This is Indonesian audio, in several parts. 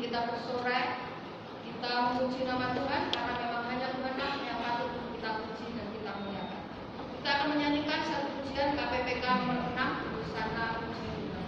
Kita bersorai, kita memuji nama Tuhan karena memang hanya Tuhan yang patut untuk kita puji dan kita muliakan. Kita akan menyanyikan satu pujian KPPK nomor 6, Hosana Puji Tuhan.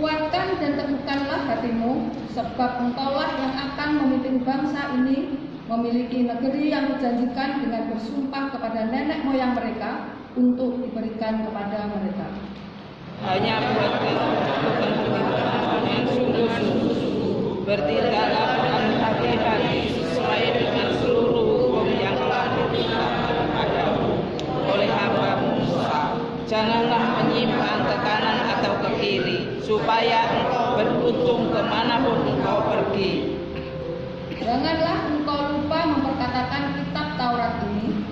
Kuatkan dan teguhkanlah hatimu, sebab engkaulah yang akan memimpin bangsa ini memiliki negeri yang dijanjikan dengan bersumpah kepada nenek moyang mereka untuk diberikan kepada mereka. Hanya buat kebutuhan yang sungguh-sungguh, bertindaklah berhati-hati sesuai dengan seluruh hukum yang telah diberikan kepadamu oleh hamba Musa. Janganlah menyimpan ke kanan atau ke kiri, supaya engkau beruntung kemanapun engkau pergi. Janganlah engkau lupa memperkatakan kitab Taurat ini,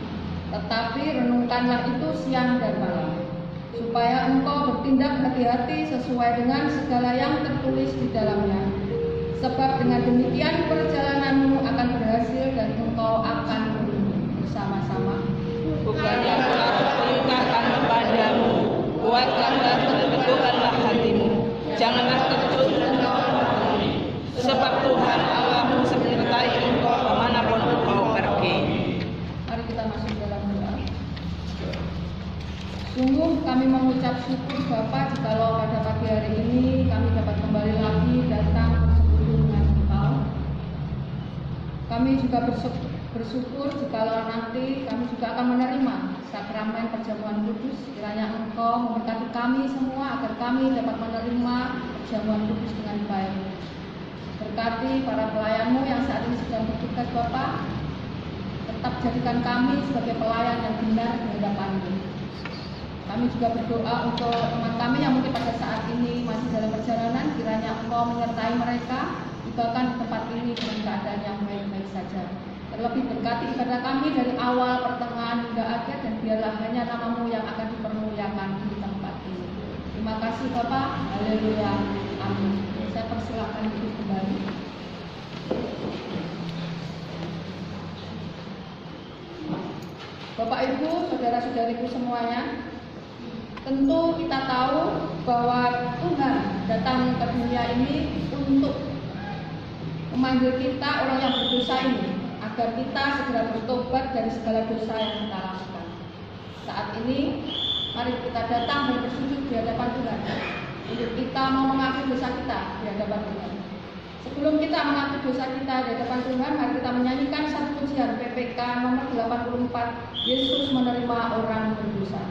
tetapi renungkanlah itu siang dan malam, supaya engkau bertindak hati-hati sesuai dengan segala yang tertulis di dalamnya. Sebab dengan demikian perjalananmu akan berhasil dan engkau akan beruntung bersama-sama. Bukannya perintahkan kepadamu, kuatkanlah dan teguhkanlah hatimu. Janganlah takut engkau bertemui, sebab Tuhan Allahmu menyertai engkau kemanapun engkau pergi. Mari kita masuk dalam doa. Sungguh kami mengucap syukur Bapa, jikalau pada pagi hari ini kami dapat kembali lagi datang bersekutu dengan Engkau. Kami juga bersyukur jikalau nanti kami juga akan menerima sakramen perjamuan kudus. Kiranya Engkau memberkati kami semua agar kami dapat menerima perjamuan kudus dengan baik. Berkati para pelayan-Mu yang saat ini sedang bertugas Bapa. Tetap jadikan kami sebagai pelayan yang benar di hadapan-Mu. Kami juga berdoa untuk teman kami yang mungkin pada saat ini masih dalam perjalanan. Kiranya Engkau menyertai mereka, tibakan tempat ini dengan keadaan yang baik-baik saja. Terlebih berkati ibadah kami dari awal, pertengahan hingga akhir, dan biarlah hanya nama-Mu yang akan dipermuliakan di tempat ini. Terima kasih Bapak. Haleluya. Amin. Saya persilakan duduk kembali. Bapak Ibu, saudara-saudariku semuanya, tentu kita tahu bahwa Tuhan datang ke dunia ini untuk memanggil kita orang yang berdosa ini, agar kita segera bertobat dari segala dosa yang kita lakukan. Saat ini, mari kita datang dan bersujud di hadapan Tuhan, untuk kita mau mengakui dosa kita di hadapan Tuhan. Sebelum kita mengakui dosa kita di hadapan Tuhan, mari kita menyanyikan satu pujian PPK nomor 84, Yesus menerima orang berdosa.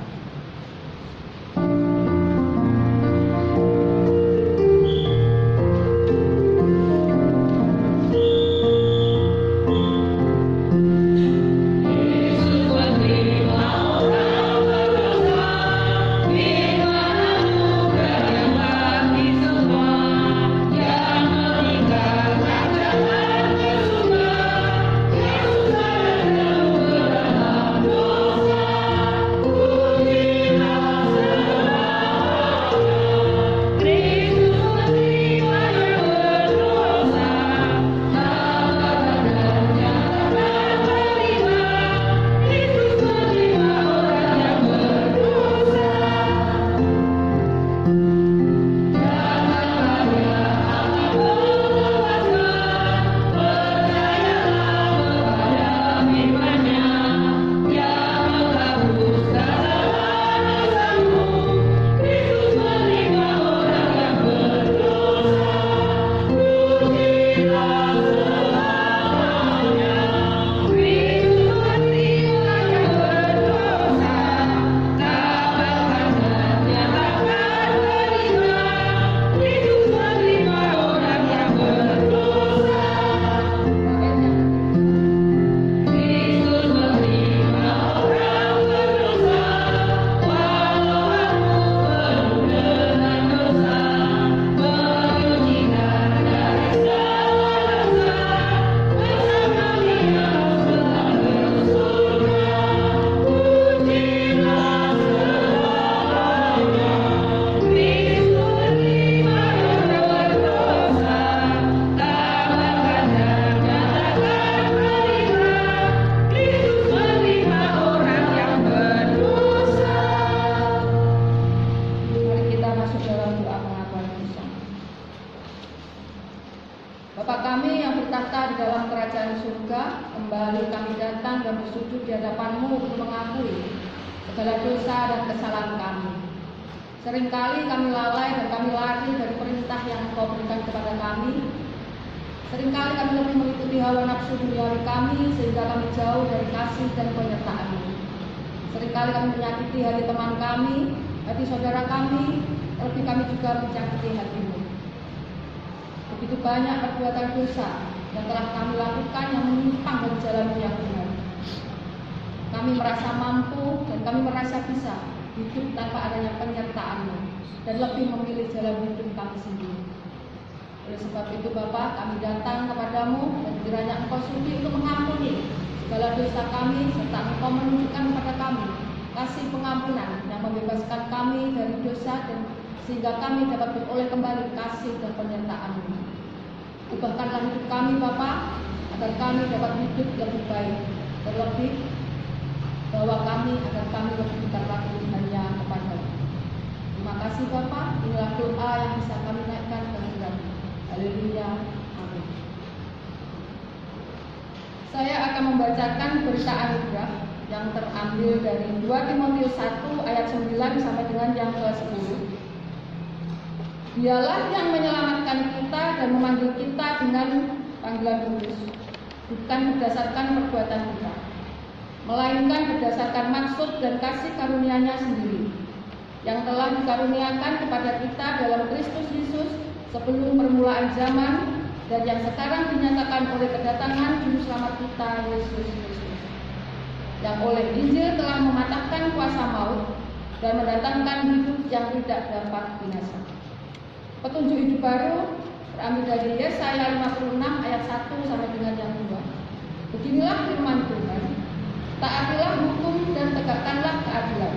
Bapa kami yang bertahta di dalam kerajaan surga, kembali kami datang dan bersujud di hadapan-Mu untuk mengakui segala dosa dan kesalahan kami. Seringkali kami lalai dan kami lari dari perintah yang Engkau berikan kepada kami. Seringkali kami lebih mengikuti hawa nafsu duniawi kami sehingga kami jauh dari kasih dan penyertaan-Mu. Seringkali kami menyakiti hati teman kami, hati saudara kami, terlebih kami juga menyakiti hati-Mu. Begitu banyak perbuatan dosa yang telah kami lakukan yang menyimpang dari jalan yang benar. Kami merasa mampu dan kami merasa bisa hidup tanpa adanya penyertaan-Mu dan lebih memilih jalan hidup kami sendiri. Oleh sebab itu Bapa, kami datang kepada-Mu dan kiranya Engkau sudi untuk mengampuni segala dosa kami serta Engkau menunjukkan kepada kami kasih pengampunan yang membebaskan kami dari dosa dan sehingga kami dapat beroleh kembali kasih dan penyertaan-Mu. Ubahkanlah hidup kami Bapa, agar kami dapat hidup lebih baik, terlebih bahwa kami agar kami lebih dekat lagi hanya kepada-Mu. Terima kasih Bapa, inilah doa yang bisa kami naikkan ke hadirat-Mu. Haleluya. Amin. Saya akan membacakan berita anugerah yang terambil dari 2 Timotius 1 ayat 9 sampai dengan yang ke-10. Dialah yang menyelamatkan kita dan memanggil kita dengan panggilan kudus, bukan berdasarkan perbuatan kita, melainkan berdasarkan maksud dan kasih karunia-Nya sendiri, yang telah dikaruniakan kepada kita dalam Kristus Yesus sebelum permulaan zaman, dan yang sekarang dinyatakan oleh kedatangan Juru Selamat kita, Yesus Kristus, yang oleh Injil telah mematahkan kuasa maut dan mendatangkan hidup yang tidak dapat binasa. Petunjuk hidup baru terambil dari Yesaya 56 ayat 1 sampai dengan yang 2. Beginilah firman Tuhan, taatilah hukum dan tegakkanlah keadilan,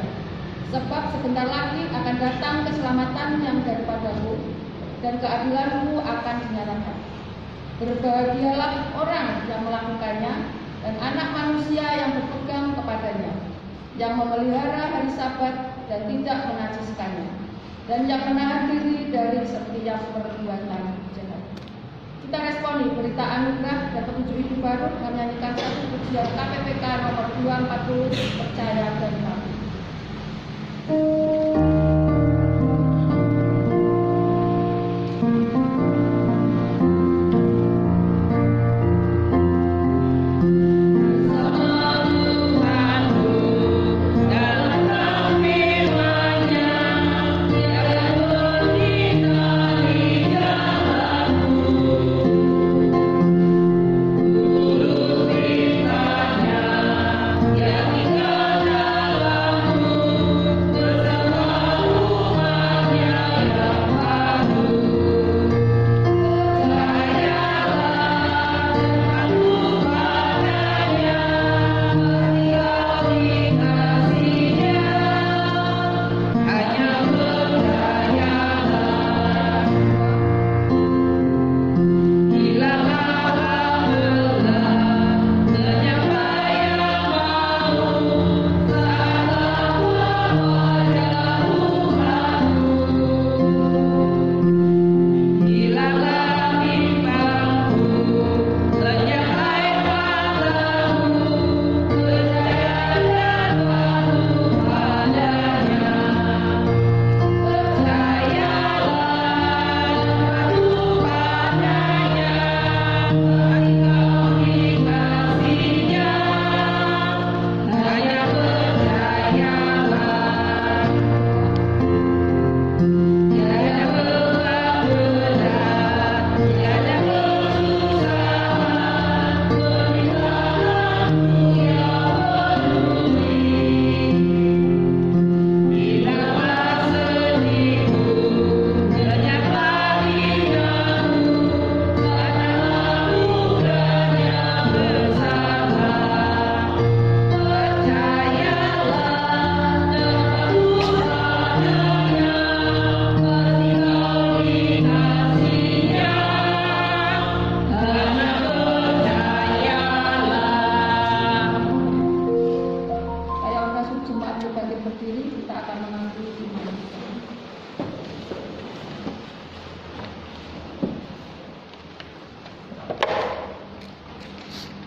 sebab sebentar lagi akan datang keselamatan yang daripadamu, dan keadilanmu akan dinyatakan. Berbahagialah orang yang melakukannya, dan anak manusia yang berpegang kepadanya, yang memelihara hari Sabat dan tidak menajiskannya, dan yang menahan diri dari setiap perbuatan jahat. Kita responi berita anugerah dan petunjuk hidup baru dengan menyanyikan satu pujian KPPK nomor 240, percaya dan mati.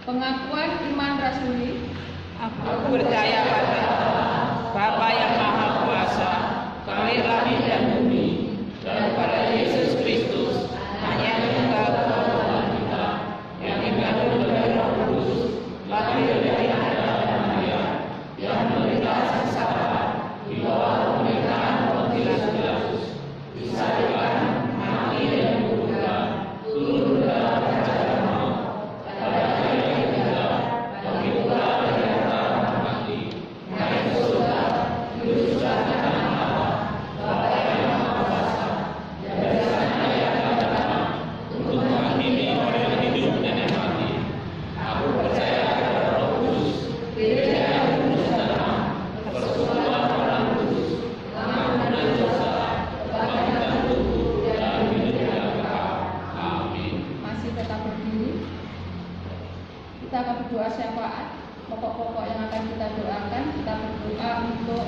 Pengakuan iman rasuli. Aku percaya pada Bapa yang Maha Kuasa, Pemilik langit dan bumi, dan pada Yesus Kristus, Anak Tunggal Tuhan kita, yang dikandung dari Roh Kudus, lahir dari Maria dan Maria, yang menderita sengsara di bawah pemerintahan Pontius Pilatus, disalibkan, mati dan dikubur, turun dalam kerajaan maut, pada hari ketiga bangkit pula dari antara orang mati, naik ke surga, duduk sebelah kanan Allah, Bapa yang Maha Kuasa, dan dari sana Ia akan datang untuk menghakimi orang yang hidup dan yang mati. Aku percaya kepada Roh Kudus, gereja yang kudus dan am, persekutuan orang kudus, pengampunan dosa, kebangkitan tubuh, dan hidup yang kekal. Amin. Masih tetap berdiri. Kita akan berdoa syafaat. Pokok-pokok yang akan kita doakan, kita berdoa untuk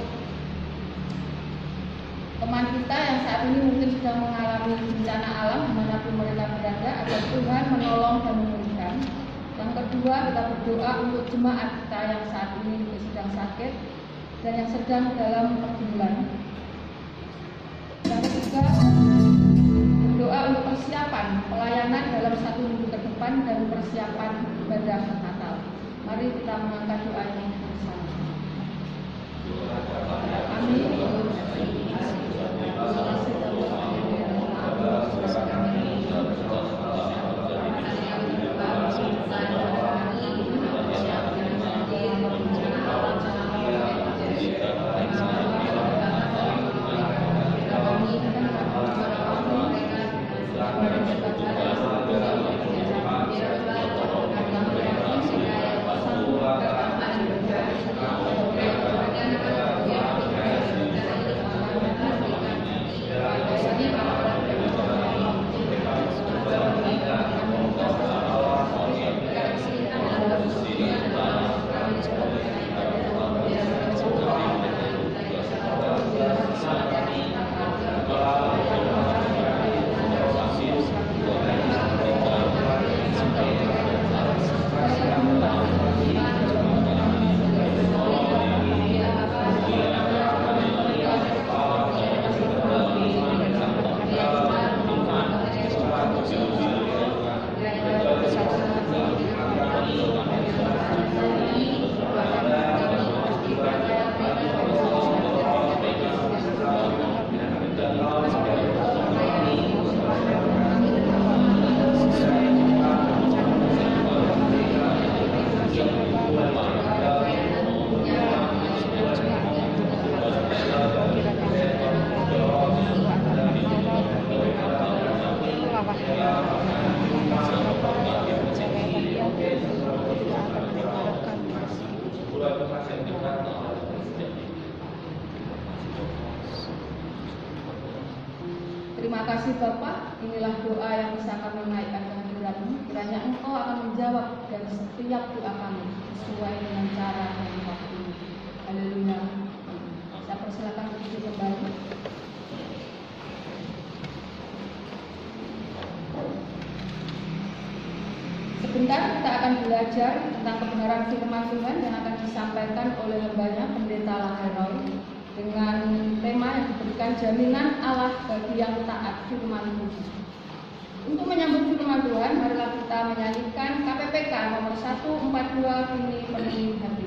teman kita yang saat ini mungkin sedang mengalami bencana alam dimanapun mereka berada, agar Tuhan menolong dan memulihkan. Yang kedua, kita berdoa untuk jemaat kita yang saat ini sedang sakit dan yang sedang dalam pergumulan. Yang ketiga, berdoa untuk persiapan pelayanan dalam 1 minggu ke depan dan persiapan ibadah Natal. Mari kita mengangkat doa ini bersama. Terima kasih Bapak, inilah doa yang bisa kami naikkan kehadirat-Mu. Kiranya Engkau akan menjawab dari setiap doa kami sesuai dengan cara dan waktu ini. Haleluya. Saya persilakan berdiri kembali. Sebentar kita akan belajar tentang kebenaran firman Tuhan yang akan disampaikan oleh hambanya Pendeta Laheroy dengan tema yang diberikan jaminan Allah bagi yang taat firman Tuhan. Untuk menyambut firman Tuhan, marilah kita menyanyikan KPPK nomor 142 Kini Penuhi Hati.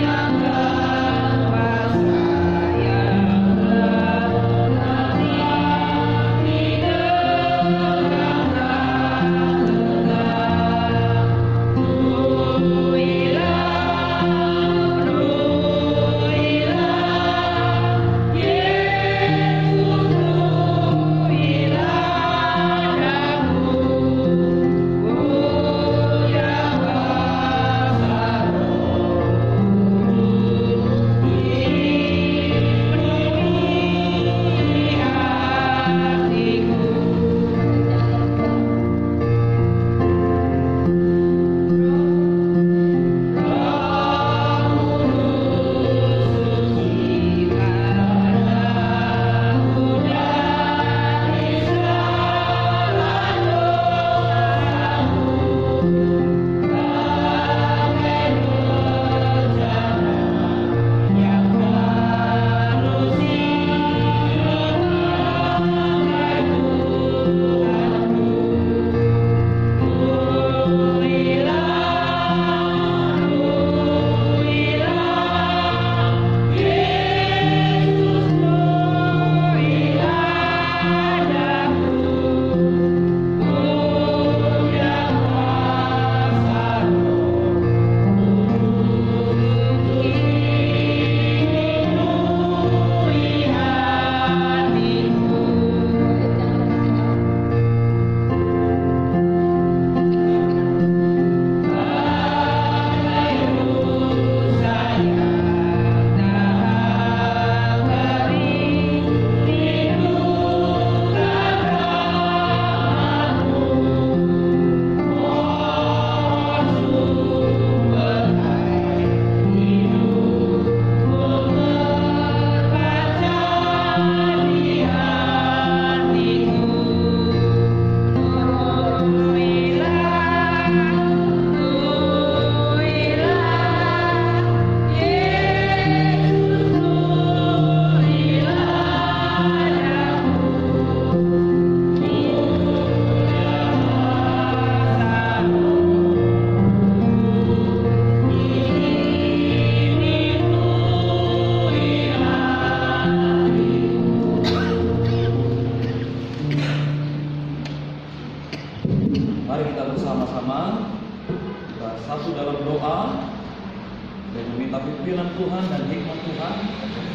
Yang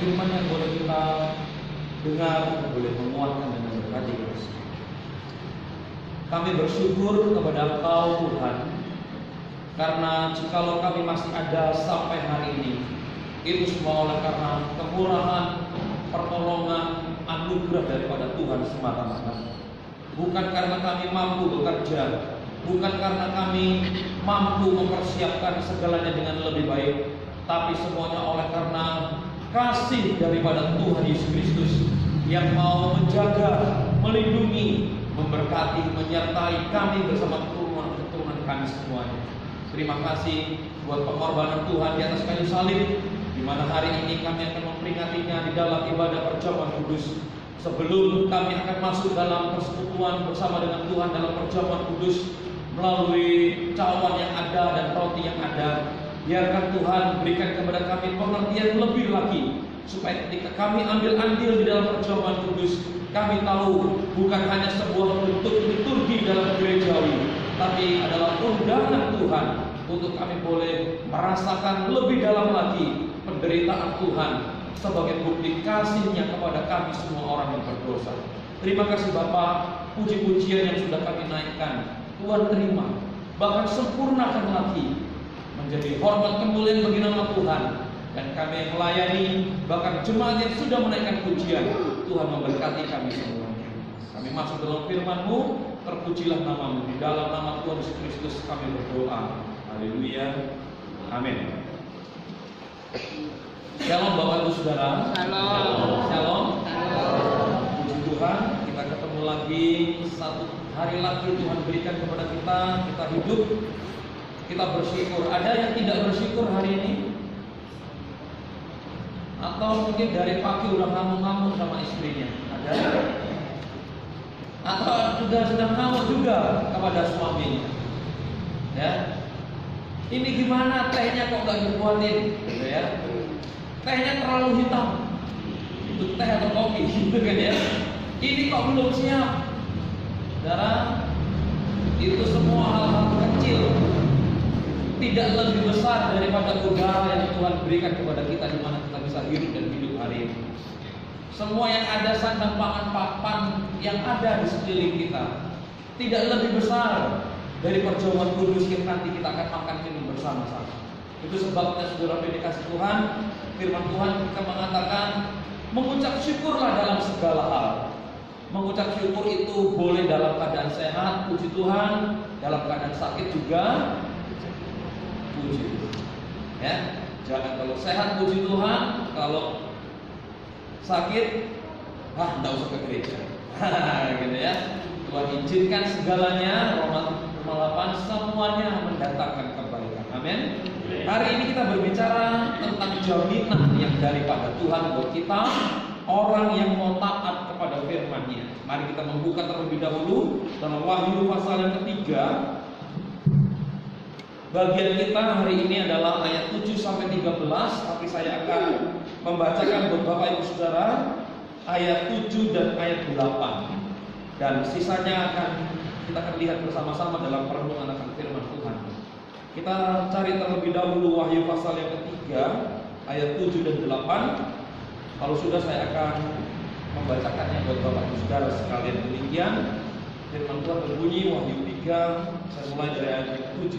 firman yang boleh kita dengar, boleh menguatkan dan memberkati kita semua. Kami bersyukur kepada Engkau Tuhan, karena jikalau kami masih ada sampai hari ini, itu semua oleh karena kemurahan, pertolongan, anugerah daripada Tuhan semata-mata. Bukan karena kami mampu bekerja, bukan karena kami mampu mempersiapkan segalanya dengan lebih baik, tapi semuanya oleh karena kasih daripada Tuhan Yesus Kristus yang mau menjaga, melindungi, memberkati, menyertai kami bersama keturunan kami semuanya. Terima kasih buat pengorbanan Tuhan di atas kayu salib, di mana hari ini kami akan memperingatinya di dalam ibadah perjamuan kudus. Sebelum kami akan masuk dalam persekutuan bersama dengan Tuhan dalam perjamuan kudus melalui cawan yang ada dan roti yang ada, biarkan Tuhan berikan kepada kami pengertian lebih lagi, supaya ketika kami ambil andil di dalam perjamuan kudus, kami tahu bukan hanya sebuah bentuk liturgi dalam gerejawi, tapi adalah undangan Tuhan untuk kami boleh merasakan lebih dalam lagi penderitaan Tuhan sebagai bukti kasih-Nya kepada kami semua orang yang berdosa. Terima kasih Bapa, puji-pujian yang sudah kami naikkan Tuhan terima, bahkan sempurnakan lagi menjadi hormat kemuliaan bagi nama Tuhan. Dan kami yang melayani, bahkan jemaat yang sudah menaikkan pujian, Tuhan memberkati kami semuanya. Kami masuk dalam firman-Mu, terpujilah nama-Mu. Di dalam nama Tuhan Yesus Kristus kami berdoa. Haleluya. Amin. Shalom Bapak Ibu Saudara. Shalom. Shalom. Puji Tuhan, kita ketemu lagi satu hari lagi Tuhan berikan kepada kita hidup, kita bersyukur. Ada yang tidak bersyukur hari ini? Atau mungkin dari pagi udah ngamuk-ngamuk sama istrinya? Ada? Atau juga sedang ngamuk juga kepada suaminya? Ya? Ini gimana tehnya kok gak dibuatin? Gitu ya? Tehnya terlalu hitam. Itu teh atau kopi, gitu kan ya? Ini kok belum siap? Saudara, itu semua hal-hal kecil, tidak lebih besar daripada udara yang Tuhan berikan kepada kita, di mana kita bisa hidup dan hidup hari ini. Semua yang ada, sandang pangan papan yang ada di sekeliling kita, tidak lebih besar dari perjamuan kudus yang nanti kita akan makan minum bersama-sama. Itu sebabnya saudara dikasih Tuhan, firman Tuhan kita mengatakan mengucap syukurlah dalam segala hal. Mengucap syukur itu boleh dalam keadaan sehat, puji Tuhan, dalam keadaan sakit juga puji. Ya, jangan kalau sehat puji Tuhan, kalau sakit, enggak usah ke gereja. Gitu ya. Tuhan izinkan segalanya, Roma 8 semuanya mendatangkan kebaikan. Amin. Hari ini kita berbicara tentang jaminan yang daripada Tuhan buat kita, orang yang mau taat kepada firman-Nya. Mari kita membuka terlebih dahulu dalam Wahyu pasal yang ketiga. Bagian kita hari ini adalah ayat 7 sampai 13, tapi saya akan membacakan buat Bapak Ibu Saudara ayat 7 dan ayat 8. Dan sisanya kita akan lihat bersama-sama dalam perenungan akan firman Tuhan. Kita cari terlebih dahulu Wahyu pasal yang ketiga ayat 7 dan 8. Kalau sudah saya akan membacakannya buat Bapak Ibu Saudara sekalian. Demikian firman Tuhan berbunyi, Wahyu 3, saya mulai dari ayat 7.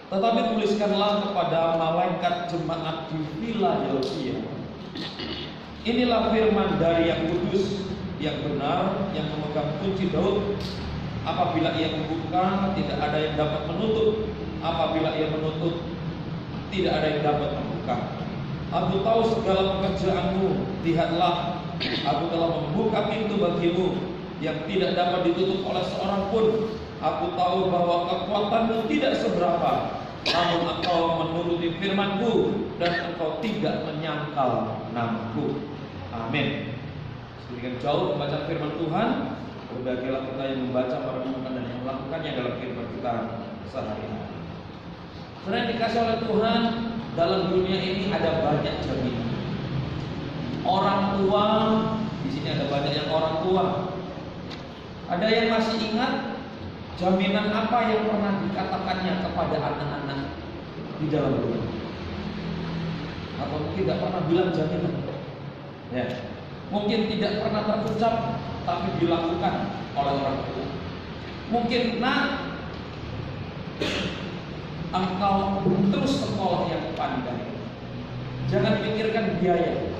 Tetapi tuliskanlah kepada malaikat jemaat di Philadelphia, inilah firman dari yang kudus, yang benar, yang memegang kunci Daud. Apabila ia membuka, tidak ada yang dapat menutup. Apabila ia menutup, tidak ada yang dapat membuka. Aku tahu segala pekerjaanmu. Lihatlah, aku telah membuka pintu bagimu yang tidak dapat ditutup oleh seorang pun. Aku tahu bahwa kekuatanmu tidak seberapa, namun engkau menuruti firman-Ku dan engkau tidak menyangkal namaku. Amin. Sedemikian jauh membaca firman Tuhan. Berbahagialah kita yang membaca, merenungkan, dan yang melakukannya dalam kehidupan kita sehari-hari. Karena dikasih oleh Tuhan, dalam dunia ini ada banyak jaminan. Orang tua, di sini ada banyak yang orang tua. Ada yang masih ingat jaminan apa yang pernah dikatakannya kepada anak-anak di dalam rumah? atau mungkin tidak pernah bilang jaminan. Ya. Mungkin tidak pernah terucap tapi dilakukan oleh orang tua. Mungkin engkau terus sekolah yang pandai. Jangan pikirkan biaya.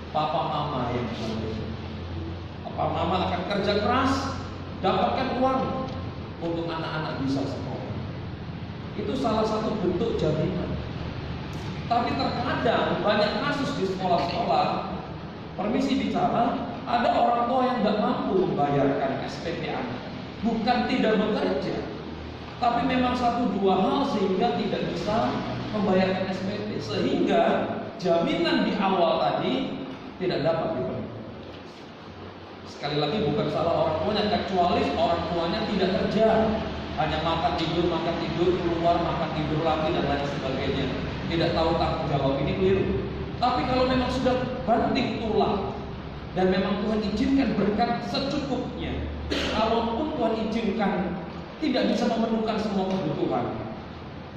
Papa mama yang menanggung. Papa mama akan kerja keras, dapatkan uang untuk anak-anak bisa sekolah. Itu salah satu bentuk jaminan. Tapi terkadang banyak kasus di sekolah-sekolah, permisi bicara, ada orang tua yang tidak mampu membayarkan SPP anak. Bukan tidak bekerja, tapi memang 1-2 hal sehingga tidak bisa membayarkan SPP, sehingga jaminan di awal tadi tidak dapat dipenuhi. Sekali lagi bukan salah orang tuanya, kecuali orang tuanya tidak kerja, hanya makan tidur, keluar makan tidur lagi dan lain sebagainya, tidak tahu tanggung jawab, ini keliru. Tapi kalau memang sudah banting tulang dan memang Tuhan izinkan berkat secukupnya, kalaupun Tuhan izinkan tidak bisa memenuhkan semua kebutuhan,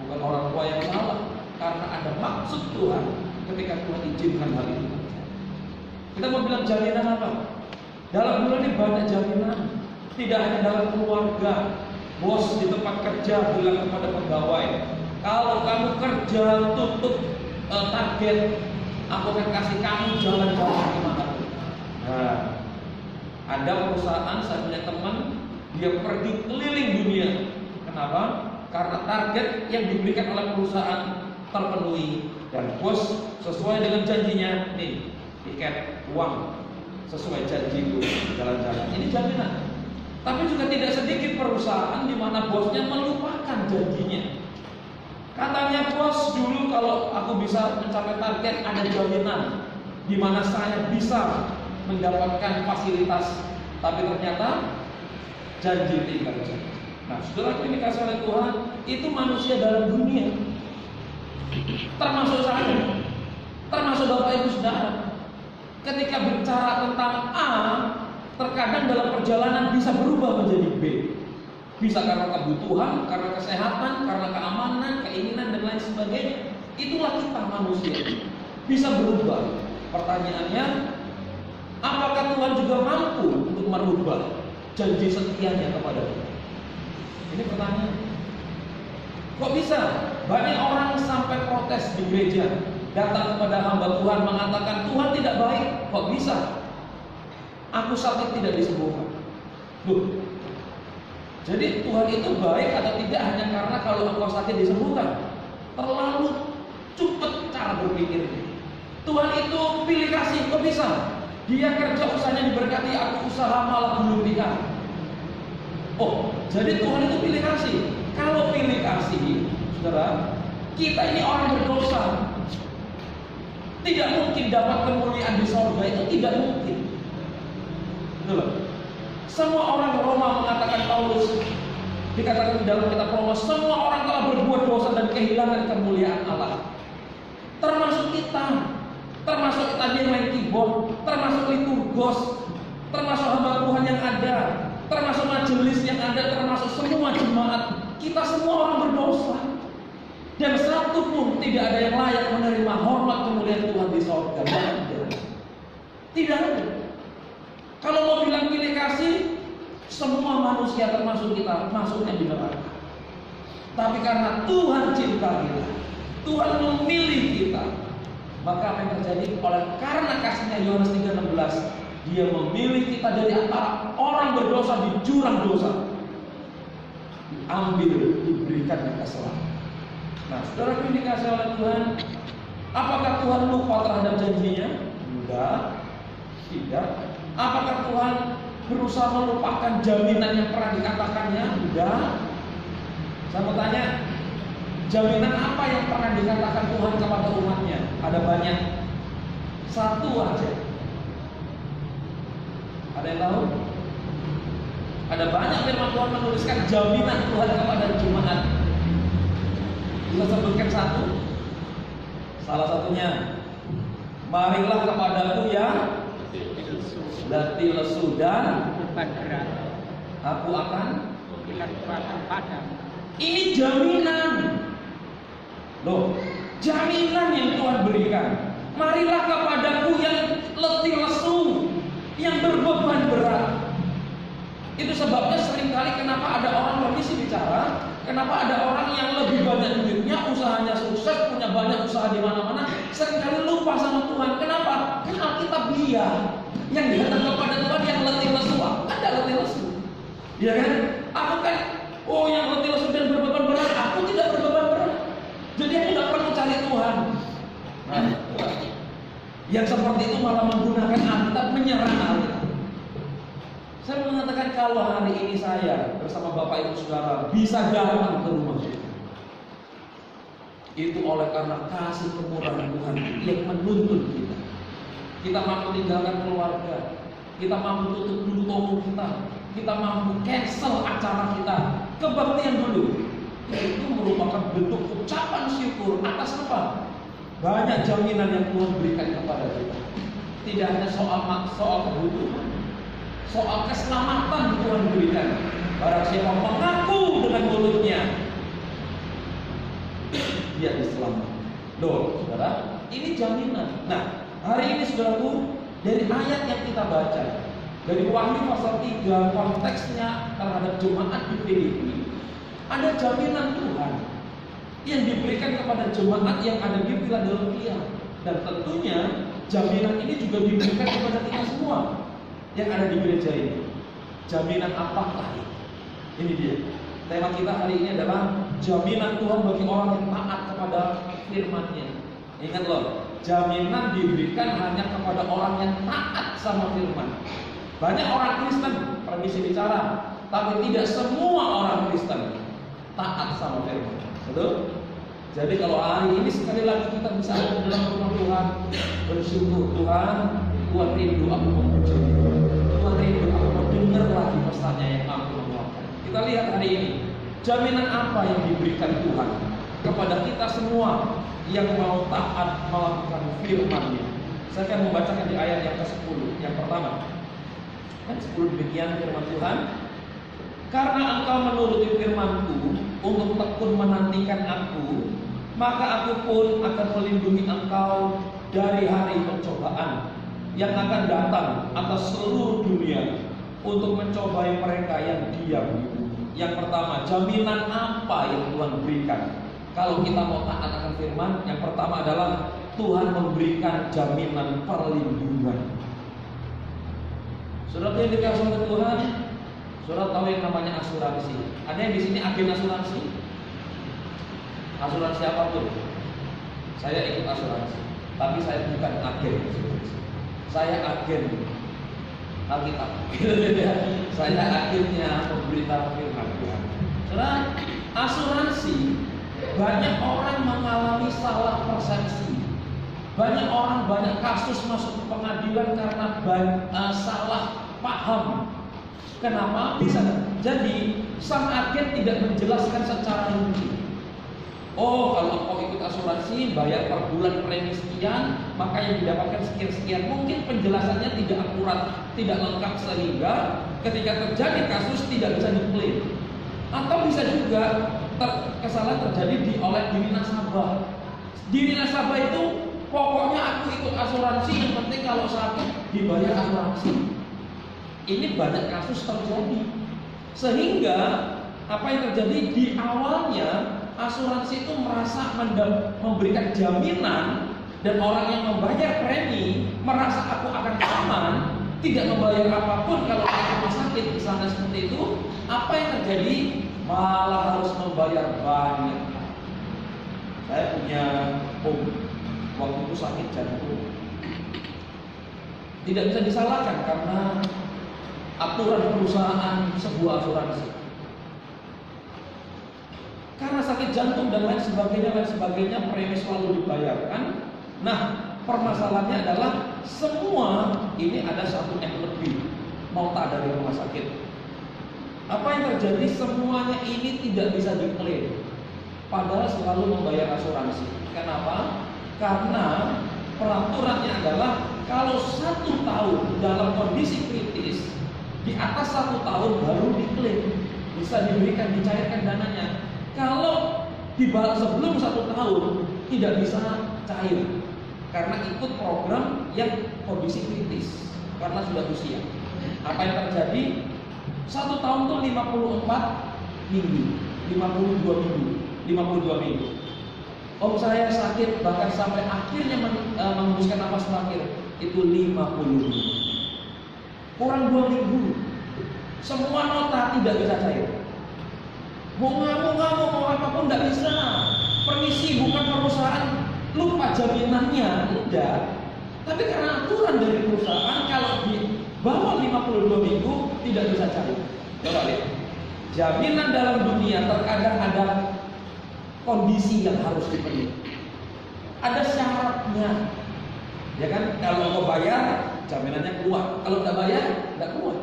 bukan orang tua yang salah, karena ada maksud Tuhan ketika Tuhan izinkan hal itu. Kita mau bilang jaminan apa? Dalam bulan ini banyak jaminan. Tidak hanya dalam keluarga. Bos di tempat kerja bilang kepada pegawai, kalau kamu kerja tutup target, aku akan kasih kamu jalan-jalan kemana. Nah, ada perusahaan, saya punya teman, dia pergi keliling dunia. Kenapa? Karena target yang diberikan oleh perusahaan terpenuhi dan bos sesuai dengan janjinya, nih tiket, uang sesuai janji itu, jalan-jalan. Ini jaminan. Tapi juga tidak sedikit perusahaan di mana bosnya melupakan janjinya. Katanya bos, dulu kalau aku bisa mencapai target ada jaminan di mana saya bisa mendapatkan fasilitas, tapi ternyata janji tinggal janji. Nah, saudara ini kasih oleh Tuhan, itu manusia dalam dunia, termasuk saya, termasuk Bapak Ibu Saudara. Ketika bicara tentang A, terkadang dalam perjalanan bisa berubah menjadi B. Bisa karena kebutuhan, karena kesehatan, karena keamanan, keinginan dan lain sebagainya. Itulah kita manusia. Bisa berubah. Pertanyaannya, apakah Tuhan juga mampu untuk merubah janji setianya kepada kita? Ini pertanyaan. Kok bisa? Banyak orang sampai protes di gereja, datang kepada hamba Tuhan mengatakan Tuhan tidak baik. Kok bisa? Aku sakit tidak disembuhkan. Loh, jadi Tuhan itu baik atau tidak hanya karena kalau engkau sakit disembuhkan? Terlalu cepat cara berpikirnya. Tuhan itu pilih kasih, kok bisa? Dia kerja usahanya diberkati, aku usaha malah belum nikah. Oh, jadi Tuhan itu pilih kasih. Kalau pilih kasih, saudara, kita ini orang berdosa, tidak mungkin dapat kemuliaan di sorga, itu tidak mungkin. Betul. Semua orang Roma mengatakan, Paulus dikatakan di dalam kitab Roma, semua orang telah berbuat dosa dan kehilangan kemuliaan Allah. Termasuk kita, termasuk tadi yang main keyboard, termasuk liturgos, termasuk hamba Tuhan yang ada, termasuk majelis yang ada, termasuk semua jemaat. Kita semua orang berdosa, dan satu pun tidak ada yang layak menerima hormat kemuliaan Tuhan di sorga. Tidak ada. Kalau mau bilang pilih kasih, semua manusia termasuk kita masuknya di neraka. Tapi karena Tuhan cinta kita, Tuhan memilih kita, maka apa yang terjadi? Karena kasihnya Yohanes 3:16, Dia memilih kita dari antara orang berdosa di jurang dosa, diambil, diberikan keselamatan. Nah, saudara ini dikasih oleh Tuhan. Apakah Tuhan lupa terhadap janjinya? Enggak, tidak. Apakah Tuhan berusaha melupakan jaminan yang pernah dikatakannya? Enggak. Saya mau tanya, jaminan apa yang pernah dikatakan Tuhan kepada umatnya? Ada banyak. Satu aja. Ada yang tahu? Ada banyak firman Tuhan menuliskan jaminan Tuhan kepada jemaat. Bisa sebutkan satu? Salah satunya, marilah kepadaku ya letih lesu dan aku akan padamu. Ini jaminan. Loh, Jaminan yang Tuhan berikan. Marilah kepadaku yang letih lesu, yang berbeban berat. Itu sebabnya seringkali kenapa ada orang permisi bicara, kenapa ada orang yang lebih banyak duitnya, usahanya sukses, punya banyak usaha di mana-mana, seringkali lupa sama Tuhan. Kenapa? Karena Alkitab bilang yang datang kepada Tuhan yang letih lesu. Aku kan tidak letih lesu, ya kan? Aku kan, yang letih lesu dan berbeban berat. Aku tidak berbeban berat, jadi aku tidak perlu cari Tuhan. Nah, yang seperti itu malah menggunakan Alkitab, menyerang Alkitab. Saya mengatakan kalau hari ini saya bersama Bapak Ibu Saudara bisa datang ke rumah kita, itu oleh karena kasih kemurahan Tuhan yang menuntun kita. Kita mampu tinggalkan keluarga, kita mampu tutup dulu toko kita mampu cancel acara kita, kebaktian dulu. Itu merupakan bentuk ucapan syukur atas apa? Banyak jaminan yang Tuhan berikan kepada kita. Tidak hanya soal kebutuhan, soal keselamatan Tuhan berikan. Barang siapa mengaku dengan mulutnya, dia diselamatkan. Loh, saudara, ini jaminan. Nah, hari ini saudaraku, dari ayat yang kita baca, dari Wahyu pasal 3, konteksnya terhadap jemaat di Filipi, ada jaminan Tuhan yang diberikan kepada jemaat yang ada di Philadelphia. Dan tentunya jaminan ini juga diberikan kepada kita semua yang ada di gereja ini. Jaminan apakah ini? Ini dia. Tema kita hari ini adalah jaminan Tuhan bagi orang yang taat kepada firman-Nya. Ingat loh, jaminan diberikan hanya kepada orang yang taat sama firman. Banyak orang Kristen, permisi bicara, tapi tidak semua orang Kristen taat sama firman. Betul? Jadi kalau hari ini sekali lagi kita bisa ada di dalam rumah Tuhan, bersyukur Tuhan rindu aku memuji. Tuhan rindu aku mau dengar lagi pesannya yang aku menguatkan. Kita lihat hari ini, jaminan apa yang diberikan Tuhan kepada kita semua yang mau taat melakukan firman-Nya. Saya akan membacakan di ayat yang ke-10. Yang pertama, ayat 10 demikian firman Tuhan. Karena engkau menuruti firman-Ku untuk tekun menantikan Aku, maka Aku pun akan melindungi engkau dari hari pencobaan yang akan datang atas seluruh dunia untuk mencobai mereka yang diam di bumi. Yang pertama, jaminan apa yang Tuhan berikan kalau kita mau taat akan firman? Yang pertama adalah Tuhan memberikan jaminan perlindungan. Saudara yang dikasih oleh Tuhan, saudara tahu yang namanya asuransi. Ada yang di sini agen asuransi? Asuransi apapun. Saya ikut asuransi, tapi saya bukan agen asuransi. Saya agen Alkitab. Saya agennya pemberita firman Tuhan. Saudara, asuransi, banyak orang mengalami salah persepsi. Banyak orang, banyak kasus masuk ke pengadilan karena salah paham. Kenapa? Bisa jadi sang agen tidak menjelaskan secara rinci. Oh, kalau kau ikut asuransi bayar per bulan premi sekian, maka yang didapatkan sekian-sekian. Mungkin penjelasannya tidak akurat, tidak lengkap sehingga ketika terjadi kasus tidak bisa diklaim. Atau bisa juga kesalahan terjadi oleh diri nasabah. Diri nasabah itu pokoknya aku ikut asuransi, yang penting kalau sakit dibayar asuransi. Ini banyak kasus terjadi. Sehingga apa yang terjadi di awalnya, asuransi itu merasa memberikan jaminan, dan orang yang membayar premi merasa aku akan aman, tidak membayar apapun kalau ada rumah sakit misalnya seperti itu. Apa yang terjadi? Malah harus membayar banyak. Saya punya waktu itu sakit jantung. Tidak bisa disalahkan karena aturan perusahaan sebuah asuransi. Karena sakit jantung dan lain sebagainya, premi selalu dibayarkan. Nah, permasalahannya adalah semua ini ada 1 M lebih mau tak dari rumah sakit. Apa yang terjadi? Semuanya ini tidak bisa diklaim, padahal selalu membayar asuransi. Kenapa? Karena peraturannya adalah kalau 1 tahun dalam kondisi kritis, di atas 1 tahun baru diklaim, bisa diberikan, dicairkan dananya. Kalau sebelum 1 tahun tidak bisa cair karena ikut program yang kondisi kritis karena sudah usia. Apa yang terjadi? 1 tahun tuh 54 minggu, 52 minggu. Om saya sakit bahkan sampai akhirnya menghembuskan nafas terakhir itu 50 minggu. Kurang 2 minggu. Semua nota tidak bisa cair. Mau ngamuk, mau apapun tidak bisa. Permisi, bukan perusahaan lupa jaminannya, tidak. Tapi karena aturan dari perusahaan kalau di bawah 52 minggu tidak bisa cair. Coba lihat. Jaminan dalam dunia terkadang ada kondisi yang harus dipenuhi. Ada syaratnya. Ya kan? Kalau engkau bayar, jaminannya keluar. Kalau tidak bayar, tidak keluar.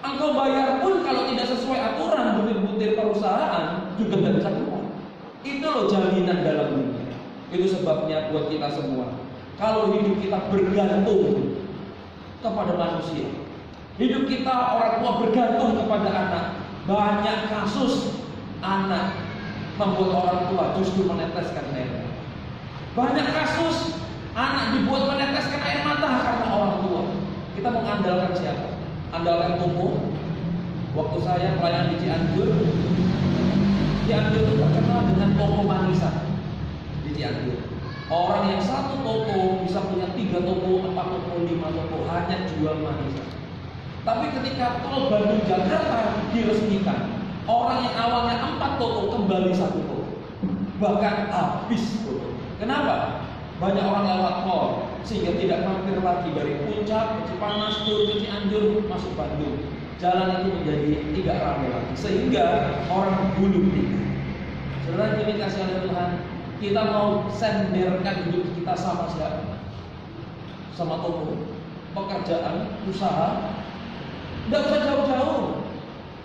Engkau bayar pun kalau tidak sesuai aturan butir-butir perusahaan juga tidak bisa keluar. Itu loh jaminan dalam dunia. Itu sebabnya buat kita semua, kalau hidup kita bergantung kepada manusia, hidup kita orang tua bergantung kepada anak, banyak kasus anak membuat orang tua justru meneteskan air. Banyak kasus anak dibuat meneteskan air mata karena orang tua. Kita mengandalkan siapa? Andalkan toko. Waktu saya pelayanan di Cianjur itu terkenal dengan toko manisan di Cianjur. Orang yang satu toko bisa punya 3 toko, 4 toko, 5 toko hanya jual manisan. Tapi ketika tol Bandung Jakarta diresmikan, orang yang awalnya 4 toko kembali 1 toko, bahkan habis toko. Kenapa? Banyak orang lewat tol sehingga tidak mampir lagi dari Puncak ke Cipanas, turun ke Cianjur, masuk Bandung. Jalan itu menjadi tidak ramai lagi sehingga orang gulung tikar. Saudara yang dikasihi oleh Tuhan, kita mau senderkan hidup kita sama siapa? Sama toko, pekerjaan, usaha. Tidak usah jauh-jauh.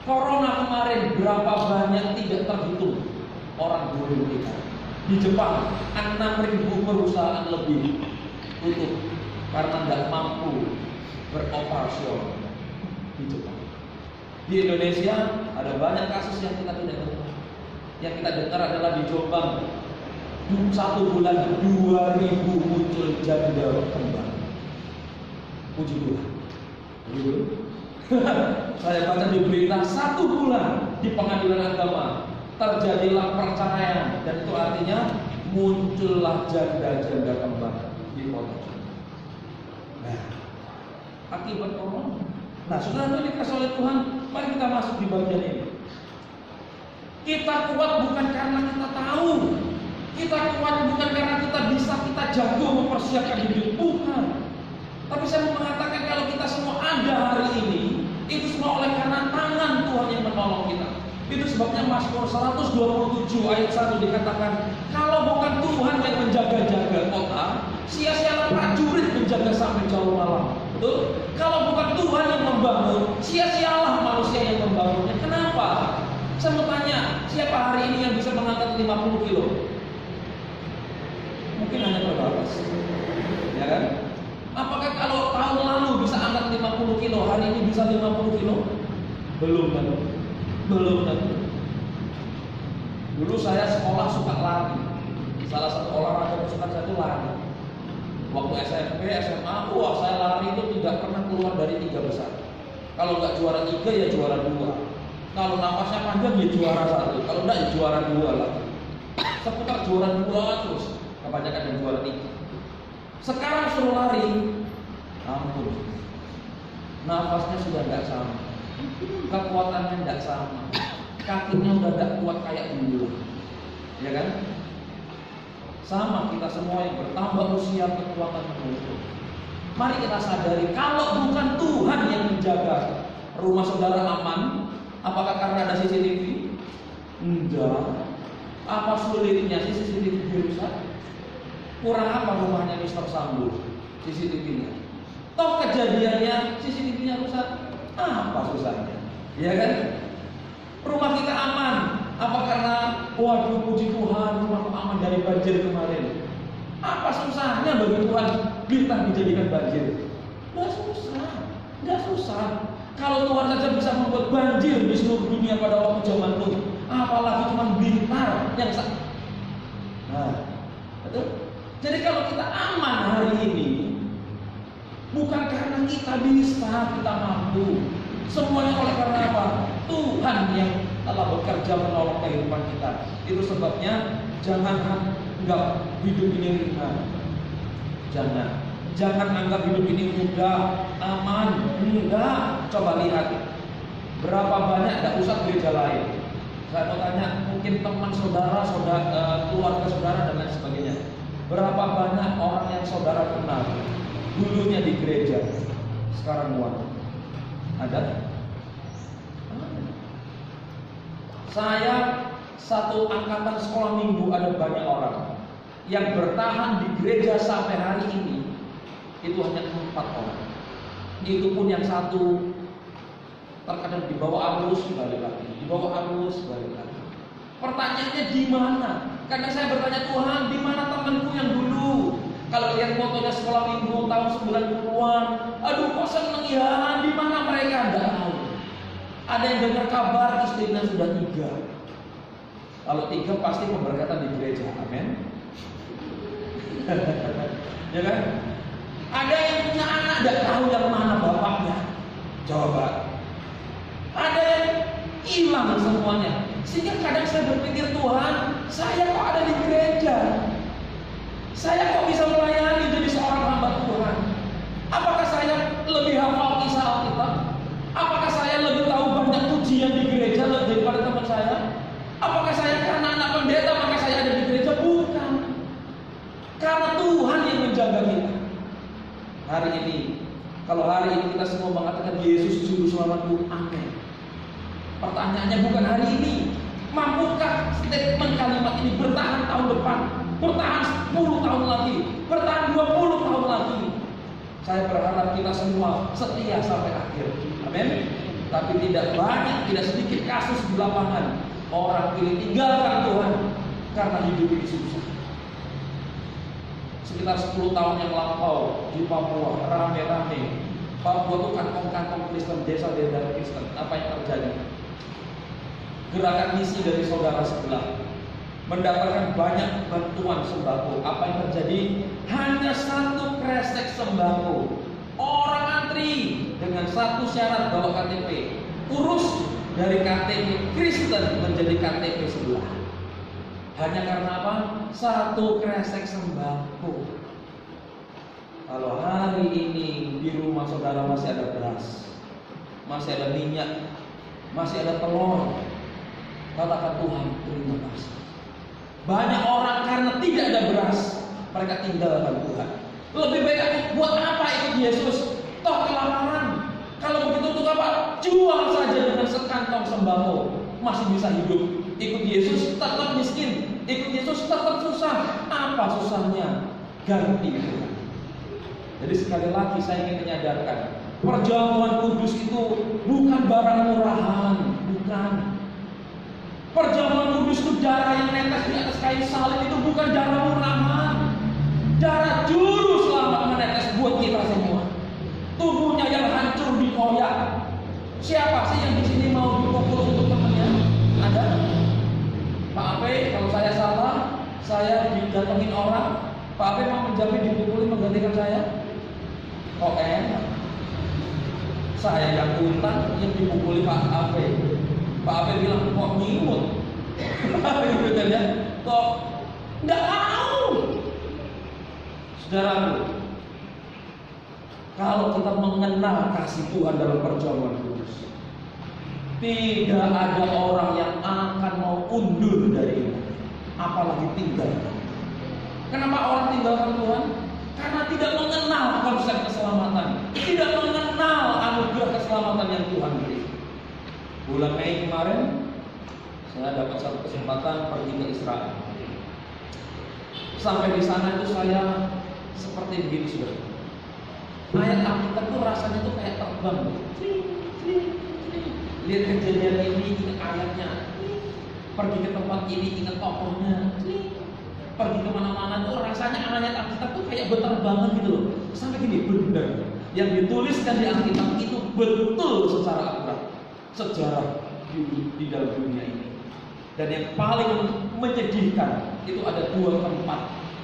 Corona kemarin berapa banyak tidak terhitung orang gulung tikar. Di Jepang 6.000 perusahaan lebih tutup karena tidak mampu beroperasional di Jepang. Di Indonesia ada banyak kasus yang kita tidak dengar. Yang kita dengar adalah di Jombang 1 bulan 2.000 muncul janda kembar. Puji Tuhan. Saya baca di berita 1 bulan di pengadilan agama terjadilah perceraian, dan itu artinya muncullah janda-janda kembar di kota. Nah, akibat corona. Nah, saudara ini dikasih oleh Tuhan, mari kita masuk di bagian ini. Kita kuat bukan karena kita tahu, kita kuat bukan karena kita bisa, kita jago mempersiapkan hidup, bukan. Tapi saya mau mengatakan kalau kita semua ada hari ini, itu semua oleh karena tangan Tuhan yang menolong kita. Itu sebabnya Mazmur 127 ayat 1 dikatakan, kalau bukan Tuhan yang menjaga-jaga kota, sia-sialah prajurit menjaga sampai jauh malam. Betul? Kalau bukan Tuhan yang membangun, sia-sialah manusia yang membangunnya. Kenapa? Saya mau tanya, siapa hari ini yang bisa mengangkat 50 kilo? Mungkin hanya terbatas. Ya kan? Apakah kalau tahun lalu bisa angkat 50 kilo, hari ini bisa 50 kilo? Belum kan? Belum tentu. Dulu saya sekolah suka lari. Salah satu olahraga kesukaan saya itu lari. Waktu SMP, SMA, wah saya lari itu tidak pernah keluar dari 3 besar. Kalau nggak juara 3 ya juara 2. Kalau napasnya panjang ya juara 1. Kalau enggak ya juara 2 lagi. Seputar juara 2 terus. Kebanyakan yang juara 3. Sekarang suruh lari, ampun. Nafasnya sudah nggak sama. Kekuatannya tidak sama, kakinya udah tidak kuat kayak dulu, ya kan? Sama kita semua yang bertambah usia, kekuatan menurun. Mari kita sadari, kalau bukan Tuhan yang menjaga rumah saudara aman, apakah karena ada CCTV? Enggak. Apa sulitnya CCTV dirusak? Kurang apa rumahnya Mr. Sambo? CCTV-nya. Toh kejadiannya CCTV-nya rusak. Apa susahnya? Ya kan? Rumah kita aman. Apa karena waduh puji Tuhan rumah aman dari banjir kemarin? Apa susahnya bagi Tuhan bintang dijadikan banjir? Nggak susah. Nggak susah. Kalau Tuhan saja bisa membuat banjir di seluruh dunia pada waktu zaman itu, apalagi cuma bintang yang Nah, Jadi kalau kita aman hari ini, bukan karena kita bisa, kita mampu. Semuanya oleh karena apa? Tuhan yang telah bekerja menolong kehidupan kita. Itu sebabnya jangan anggap hidup ini ringan. Jangan anggap hidup ini mudah, aman. Enggak. Coba lihat berapa banyak, tidak usah gereja lain. Saya mau tanya, mungkin teman saudara, keluarga saudara dan lain sebagainya. Berapa banyak orang yang saudara kenal dulunya di gereja, sekarang muat? Ada? Saya satu angkatan sekolah minggu ada banyak orang yang bertahan di gereja sampai hari ini. Itu hanya 4 orang. Itu pun yang satu terkadang dibawa arus balik lagi, dibawa arus balik lagi. Pertanyaannya di mana? Karena saya bertanya, Tuhan, di mana temanku yang dulu? Kalau lihat fotonya sekolah minggu tahun 90-an, aduh kok seneng ya, di mana mereka? Enggak tahu. Ada yang dengar kabar istrinya sudah 3. Kalau 3 pasti pemberkatan di gereja, amin. Ya kan? Ada yang punya anak, enggak tahu yang mana bapaknya. Coba. Ada yang hilang semuanya. Sehingga kadang saya berpikir, Tuhan, saya kok ada di gereja? Saya kok bisa melayani jadi seorang hamba Tuhan? Apakah saya lebih hafal kisah Alkitab? Apakah saya lebih tahu banyak pujian di gereja daripada teman saya? Apakah saya karena anak pendeta maka saya ada di gereja? Bukan. Karena Tuhan yang menjaga kita. Hari ini, kalau hari ini kita semua mengatakan Yesus juru selamatku, amin. Pertanyaannya bukan hari ini. Mampukah statement kalimat ini bertahan tahun depan? Bertahan 10 tahun lagi? Bertahan 20 tahun lagi? Saya berharap kita semua setia sampai akhir. Amin. Tapi tidak banyak, tidak sedikit kasus di lapangan orang pilih tinggalkan Tuhan karena hidup ini susah. Sekitar 10 tahun yang lampau di Papua, rame-rame. Papua itu kantong-kantong Kristen, desa-desa Kristen. Apa yang terjadi? Gerakan misi dari saudara sebelah mendapatkan banyak bantuan sembako. Apa yang terjadi? Hanya 1 kresek sembako. Orang antri dengan 1 syarat bawa KTP. Urus dari KTP Kristen menjadi KTP sebelah. Hanya karena apa? 1 kresek sembako. Kalau hari ini di rumah saudara masih ada beras, masih ada minyak, masih ada telur, katakan Tuhan, terima kasih. Banyak orang karena tidak ada beras, mereka tinggalkan Tuhan. Lebih baik aku buat apa ikut Yesus? Toh kelaparan. Kalau begitu untuk apa? Jual saja dengan sekantong sembako, masih bisa hidup. Ikut Yesus tetap miskin, ikut Yesus tetap susah. Apa susahnya? Ganti Tuhan. Jadi sekali lagi saya ingin menyadarkan, perjamuan kudus itu bukan barang murahan, bukan. Perjamuan kudus itu darah yang netes di atas kayu salib, itu bukan darah murahan. Darah juru selamat menetes buat kita semua. Tubuhnya yang hancur dikoyak. Siapa sih yang di sini mau dipukul untuk temannya? Ada? Pak Ape, kalau saya salah, saya didatengin orang, Pak Ape mau menjamin dipukulin menggantikan saya? Kok enak? Saya yang utang yang dipukuli Pak Ape. Pak Ape bilang kok nyimut. Gitu ya. Kok enggak mau. Saudaraku, kalau kita mengenal kasih Tuhan dalam perjamuan kudus, tidak ada orang yang akan mau undur dari itu, apalagi tinggalkan. Kenapa orang tinggalkan Tuhan? Karena tidak mengenal konsep keselamatan, tidak mengenal anugerah keselamatan yang Tuhan beri. Bulan Mei kemarin, saya dapat satu kesempatan pergi ke Israel. Sampai di sana itu saya seperti begini, saudara. Ayat Alkitab itu rasanya tuh kayak terbang. Lihat kejadian ini, ingat ayatnya. Pergi ke tempat ini, ingat tokohnya. Pergi kemana-mana tuh rasanya ayat Alkitab tuh kayak berterbangan gitu loh. Sampai gini, benar. Yang dituliskan di Alkitab itu betul secara akurat. Sejarah di dalam dunia ini. Dan yang paling menyedihkan itu ada 2 tempat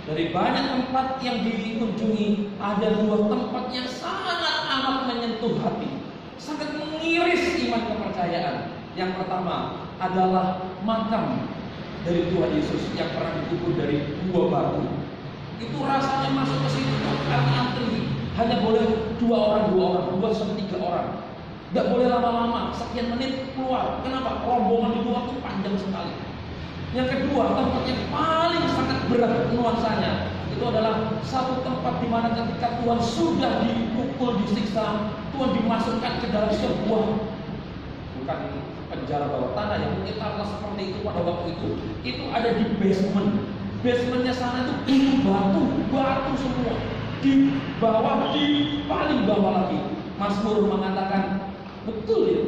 Dari banyak tempat yang dikunjungi, ada 2 tempat yang sangat amat menyentuh hati, sangat mengiris iman kepercayaan. Yang pertama adalah makam dari Tuhan Yesus yang pernah dikubur dari 2 batu. Itu rasanya masuk ke situ karena antri, hanya boleh 2 orang, 2 sampai 3 orang. Gak boleh lama-lama, sekian menit keluar. Kenapa? Rombongan itu waktu panjang sekali. Yang kedua, tempat yang paling sangat berat nuansanya itu adalah satu tempat di mana ketika Tuhan sudah dipukul, disiksa, Tuhan dimasukkan ke dalam sebuah, bukan penjara bawah tanah yang mungkin taruhlah seperti itu pada waktu itu. Itu ada di basement. Basementnya sana itu penuh batu semua. Di bawah, di paling bawah lagi. Mazmur mengatakan betul itu,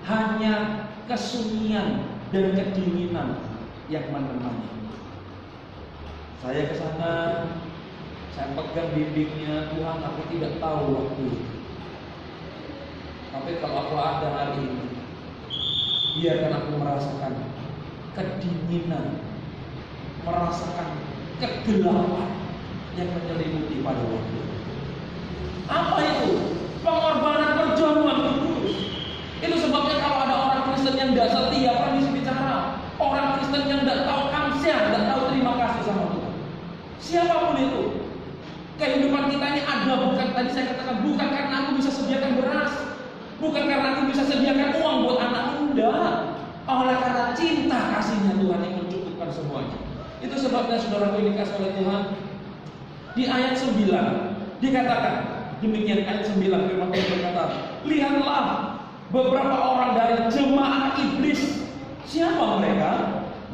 hanya kesunyian dan kedinginan yang menemani. Saya ke sana, saya pegang dindingnya, Tuhan aku tidak tahu waktu itu. Tapi kalau aku ada hari ini, biarkan aku merasakan kedinginan, merasakan kegelapan yang menyelimuti pada waktu itu. Apa itu? Pengorbanan perjuangan kudus. Itu sebabnya kalau ada orang Kristen yang tidak setia, permisi bicara. Orang Kristen yang tidak tahu kamsia, tidak tahu terima kasih sama Tuhan. Siapapun itu, kehidupan kita ini ada bukan, tadi saya katakan, bukan karena aku bisa sediakan beras, bukan karena aku bisa sediakan uang buat anak muda, oleh karena cinta kasihnya Tuhan yang mencukupkan semuanya. Itu sebabnya saudara yang dikasih oleh Tuhan, di ayat 9 dikatakan demikian. Ayat 9 firman Tuhan berkata, lihatlah beberapa orang dari jemaah iblis. Siapa mereka?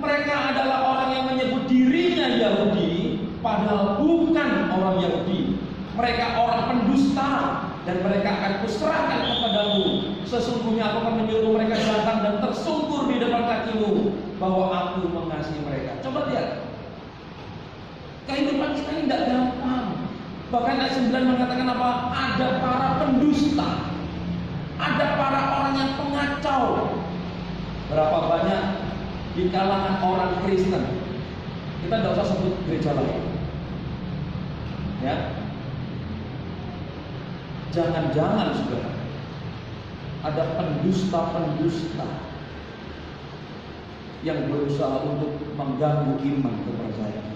Mereka adalah orang yang menyebut dirinya Yahudi, padahal bukan orang Yahudi. Mereka orang pendusta, dan mereka akan kuserahkan kepadamu. Sesungguhnya aku akan menyuruh mereka datang dan tersungkur di depan kakimu, bahwa aku mengasihi mereka. Coba lihat, kehidupan kita ini tidak gampang. Bahkan ayat 9 mengatakan apa? Ada para pendusta, ada para orang yang pengacau. Berapa banyak di kalangan orang Kristen, kita tidak usah sebut gereja lain, ya. Jangan-jangan saudara, ada pendusta-pendusta yang berusaha untuk mengganggu iman kepercayaan.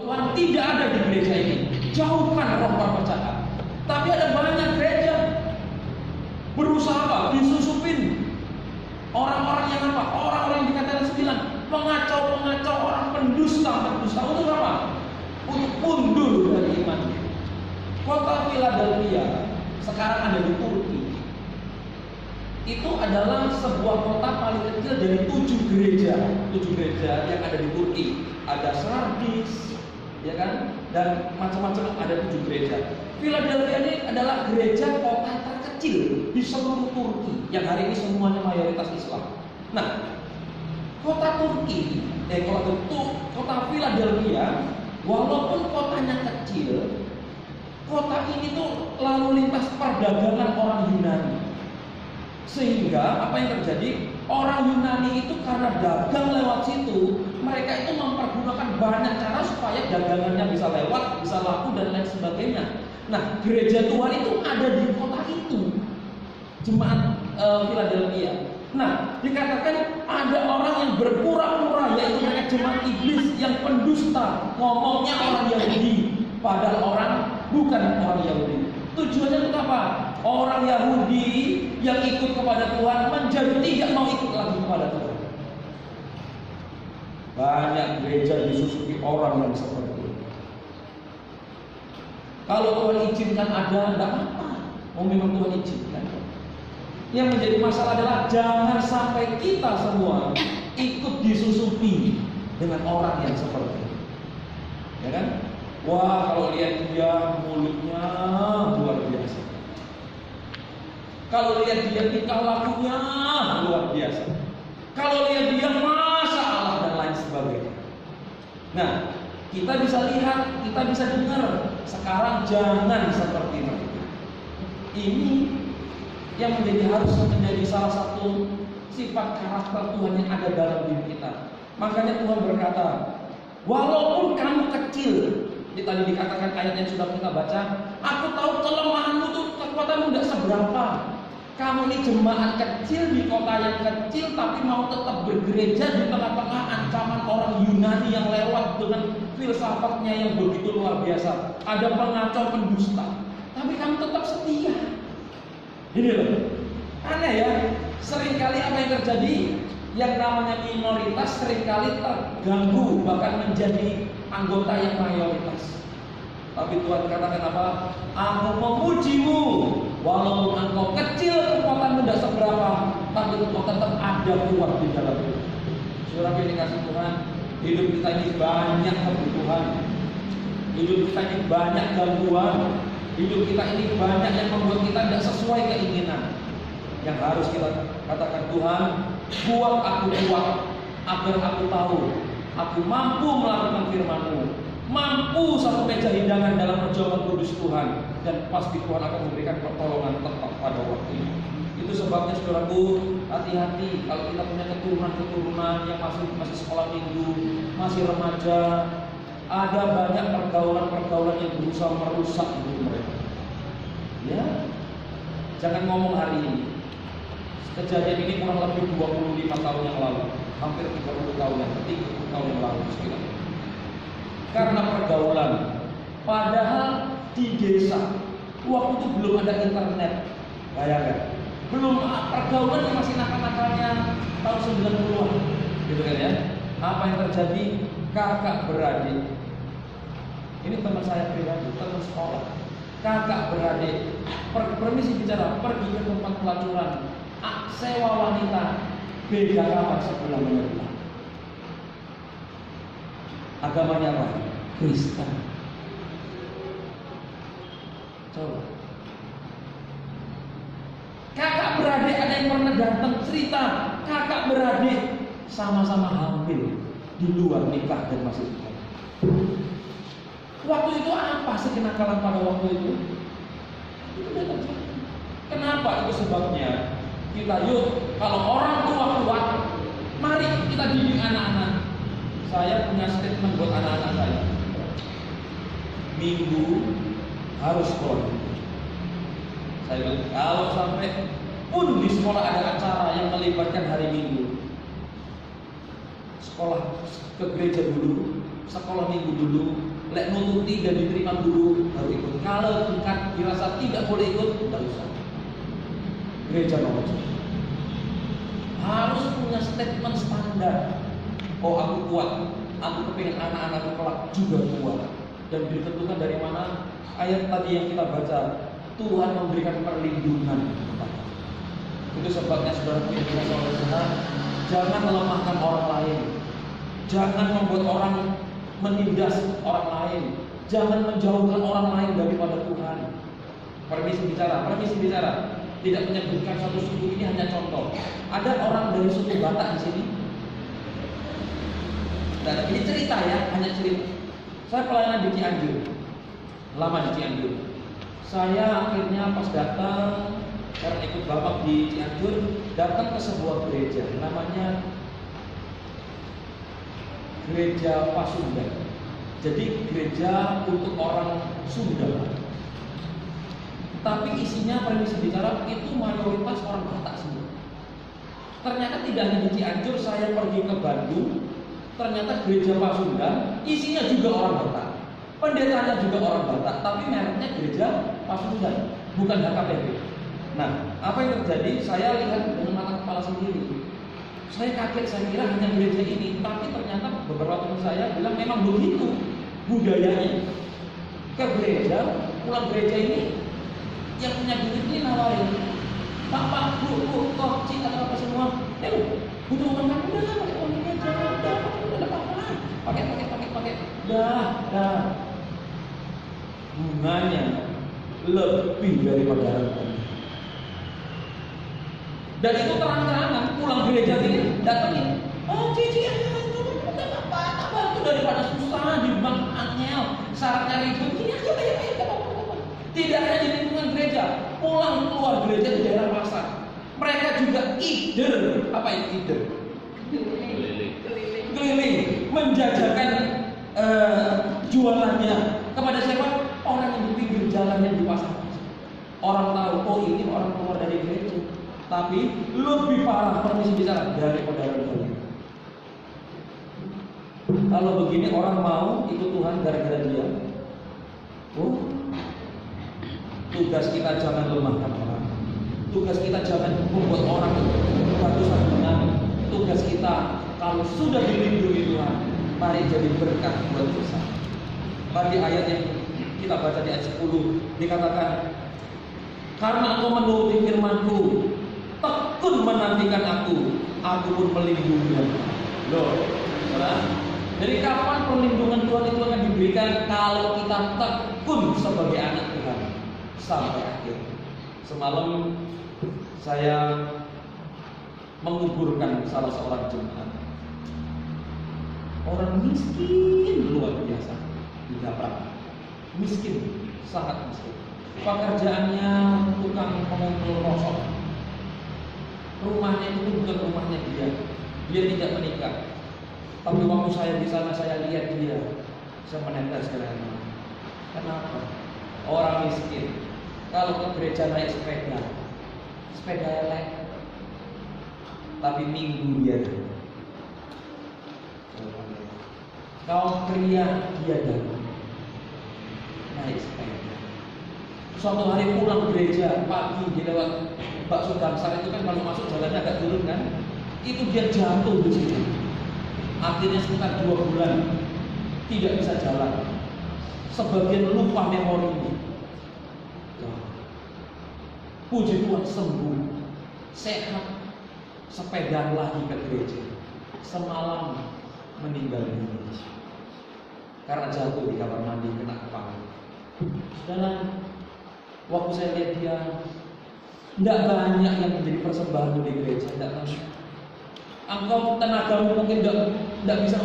Tuhan tidak ada di gereja ini. Jauhkan roh perpecahan. Tapi ada banyak gereja berusaha apa? Disusupin orang-orang yang apa? Orang-orang yang dikatakan 9 pengacau-pengacau, orang pendusta-pendusta. Untuk apa? Untuk mundur dari iman. Kota Philadelphia sekarang ada di Turki. Itu adalah sebuah kota paling kecil dari 7 gereja yang ada di Turki. Ada Sardis, ya kan? Dan macam-macam ada 7 gereja. Philadelphia ini adalah gereja kota terkecil di seluruh Turki, yang hari ini semuanya mayoritas Islam. Nah, kota Philadelphia, walaupun kotanya kecil, kota ini tuh lalu lintas perdagangan orang Yunani. Sehingga apa yang terjadi? Orang Yunani itu karena dagang lewat situ, mereka itu mempergunakan banyak cara supaya dagangannya bisa lewat, bisa laku dan lain sebagainya. Nah, gereja Tuhan itu ada di kota itu, jemaat Philadelphia. Nah, dikatakan ada orang yang berpura-pura, yaitu mereka jemaat iblis yang pendusta, ngomongnya orang Yahudi, padahal orang bukan orang Yahudi. Tujuannya untuk apa? Orang Yahudi yang ikut kepada Tuhan menjadi tidak mau ikut lagi kepada Tuhan. Banyak gereja disusupi orang yang seperti itu. Kalau Tuhan izinkan ada, tidak apa-apa. Memang Tuhan izinkan. Yang menjadi masalah adalah jangan sampai kita semua ikut disusupi dengan orang yang seperti itu. Ya kan? Wah, kalau lihat dia mulutnya luar biasa. Kalau lihat dia tingkah lakunya luar biasa. Kalau lihat dia Masya Allah dan lain sebagainya. Nah, kita bisa lihat, kita bisa dengar. Sekarang jangan seperti mereka. Ini yang harus menjadi salah satu sifat karakter Tuhan yang ada dalam diri kita. Makanya Tuhan berkata, Walaupun kamu kecil, ini tadi dikatakan ayat yang sudah kita baca, aku tahu kelemahanmu tuh, kekuatanmu tidak seberapa. Kamu ini jemaat kecil di kota yang kecil, tapi mau tetap bergereja di tengah-tengah ancaman orang Yunani yang lewat dengan filsafatnya yang begitu luar biasa. Ada pengacau, pendusta, tapi kamu tetap setia. Ini loh, aneh ya. Seringkali apa yang terjadi? Yang namanya minoritas seringkali terganggu, bahkan menjadi anggota yang mayoritas. Tapi Tuhan katakan apa? Aku memujimu, walaupun engkau kecil, kekuatanmu tidak seberapa, tapi engkau tetap ada kuat di dalammu. Saudara yang dikasih Tuhan, hidup kita ini banyak kebutuhan, hidup kita ini banyak gangguan, hidup kita ini banyak yang membuat kita tidak sesuai keinginan. Yang harus kita katakan, Tuhan, buat aku kuat, agar aku tahu, aku mampu melakukan firman-Mu, mampu satu meja hidangan dalam perjamuan kudus Tuhan, dan pasti Tuhan akan memberikan pertolongan tepat pada waktu ini. Itu sebabnya saudaraku, hati-hati kalau kita punya keturunan-keturunan yang masih sekolah minggu, masih remaja, ada banyak pergaulan-pergaulan yang berusaha merusak hidup mereka. Ya, jangan ngomong hari ini. Kejadian ini kurang lebih 25 tahun yang lalu, hampir 30 tahun yang lalu sekitar. Karena pergaulan, padahal di desa waktu itu belum ada internet, bayangkan, belum pergaulan yang masih nakal-nakalnya tahun 90-an, gitu kan ya. Apa yang terjadi? Kakak beradik, ini teman saya pribadi, teman sekolah, kakak beradik, permisi bicara, pergi ke tempat pelacuran, sewa wanita, beda kamar sebelah menyerta. Agamanya apa? Kristen. Coba. Kakak beradik ada yang pernah datang cerita, kakak beradik sama-sama hamil di luar nikah dan masih nikah. Waktu itu apa sih kenakalan pada waktu itu? Itu tidak terjadi. Kenapa? Itu sebabnya. Kita yuk, kalau orang tua kuat, mari kita didik anak-anak. Saya punya statement buat anak-anak saya. Minggu harus sekolah. Saya bilang, kalau sampai pun di sekolah ada acara yang melibatkan hari Minggu, sekolah ke gereja dulu, sekolah Minggu dulu, lek nututi dan diterima dulu, baru ikut. Kalau tingkat dirasa tidak boleh ikut, tidak usah. Gereja nomor 1 harus punya statement standar. Oh, aku kuat, aku kepingin anak-anakku kelak juga kuat. Dan ditentukan dari mana? Ayat tadi yang kita baca, Tuhan memberikan perlindungan. Itu sebabnya saudara Tuhan, jangan melemahkan orang lain, jangan membuat orang menindas orang lain, jangan menjauhkan orang lain daripada Tuhan. Permisi bicara. Tidak menyebutkan satu suku, ini hanya contoh. Ada orang dari suku Batak di sini. Dan ini cerita ya, hanya cerita. Saya pelayanan di Cianjur, lama di Cianjur. Saya akhirnya pas datang, karena ikut bapak di Cianjur, datang ke sebuah gereja, namanya Gereja Pasundan. Jadi gereja untuk orang Sunda. Tapi isinya permisi bicara itu mayoritas orang Batak semua. Ternyata tidak hanya di Cianjur, saya pergi ke Bandung, ternyata gereja Pasundan isinya juga orang Batak. Pendetanya juga orang Batak, tapi mereknya gereja Pasundan, bukan HKBP. Nah, apa yang terjadi? Saya lihat dengan mata kepala sendiri. Saya kaget, saya kira hanya gereja ini, tapi ternyata beberapa teman saya bilang memang begitu budayanya. Ke gereja, pulang gereja ini yang punya duit ini nawarin, Pak, Bu, kok, cik, atau apa semua, butuh uang kan? Udah, pakai uang ini aja, udah apa-apa, pakai, dah, bunganya lebih daripada harga. Dan itu terang-terangan, pulang gereja ini, datangin, oh, cici, udah apa-apa, itu daripada susah, di bank angel, syaratnya ribut, ini aja, ayo, tidak hanya di lingkungan gereja, pulang keluar gereja di daerah pasar. Mereka juga ide, apa itu ide? Keliling, menjajakan jualannya kepada siapa? Orang yang di pinggir jalan yang di pasar. Orang tahu, oh ini orang keluar dari gereja. Tapi lebih parah, permisi bicara, daripada orang. Kalau begini orang mau ikut Tuhan gara-gara dia. Oh, tugas kita jangan lemahkan orang. Tugas kita jangan membuat orang ratusan dengan. Tugas kita kalau sudah dilindungi Tuhan, mari jadi berkat buat kita. Bagi ayat yang kita baca di ayat 10 dikatakan, karena engkau menuruti firman-Ku, tekun menantikan aku pun melindungimu. Loh, saudara. Dari kapan perlindungan Tuhan itu akan diberikan? Kalau kita tekun sebagai anak Tuhan sampai akhir. Semalam saya menguburkan salah seorang jemaat. Orang miskin luar biasa di Japrak. Miskin, sangat miskin. Pekerjaannya tukang pengumpul rosok. Rumahnya itu bukan rumahnya dia. Dia tidak menikah. Tapi waktu saya di sana saya lihat dia, saya menetes karena kenapa? Orang miskin kalau ke gereja naik sepeda elek, tapi minggu dia ada. Kaum pria dia ada naik sepeda. Suatu hari pulang gereja pagi dia lewat bakso Damsar itu kan kalau masuk jalannya agak turun kan, itu dia jatuh di situ. Akhirnya sekitar 2 bulan tidak bisa jalan. Sebagian lupa memorinya. Puji Tuhan sembuh, sehat, sepeda lagi ke gereja. Semalam meninggal dunia karena jatuh di kamar mandi kena kepala. Saudara, waktu saya lihat dia, tidak banyak yang menjadi persembahan di gereja, tidak banyak. Engkau tenagamu mungkin tidak bisa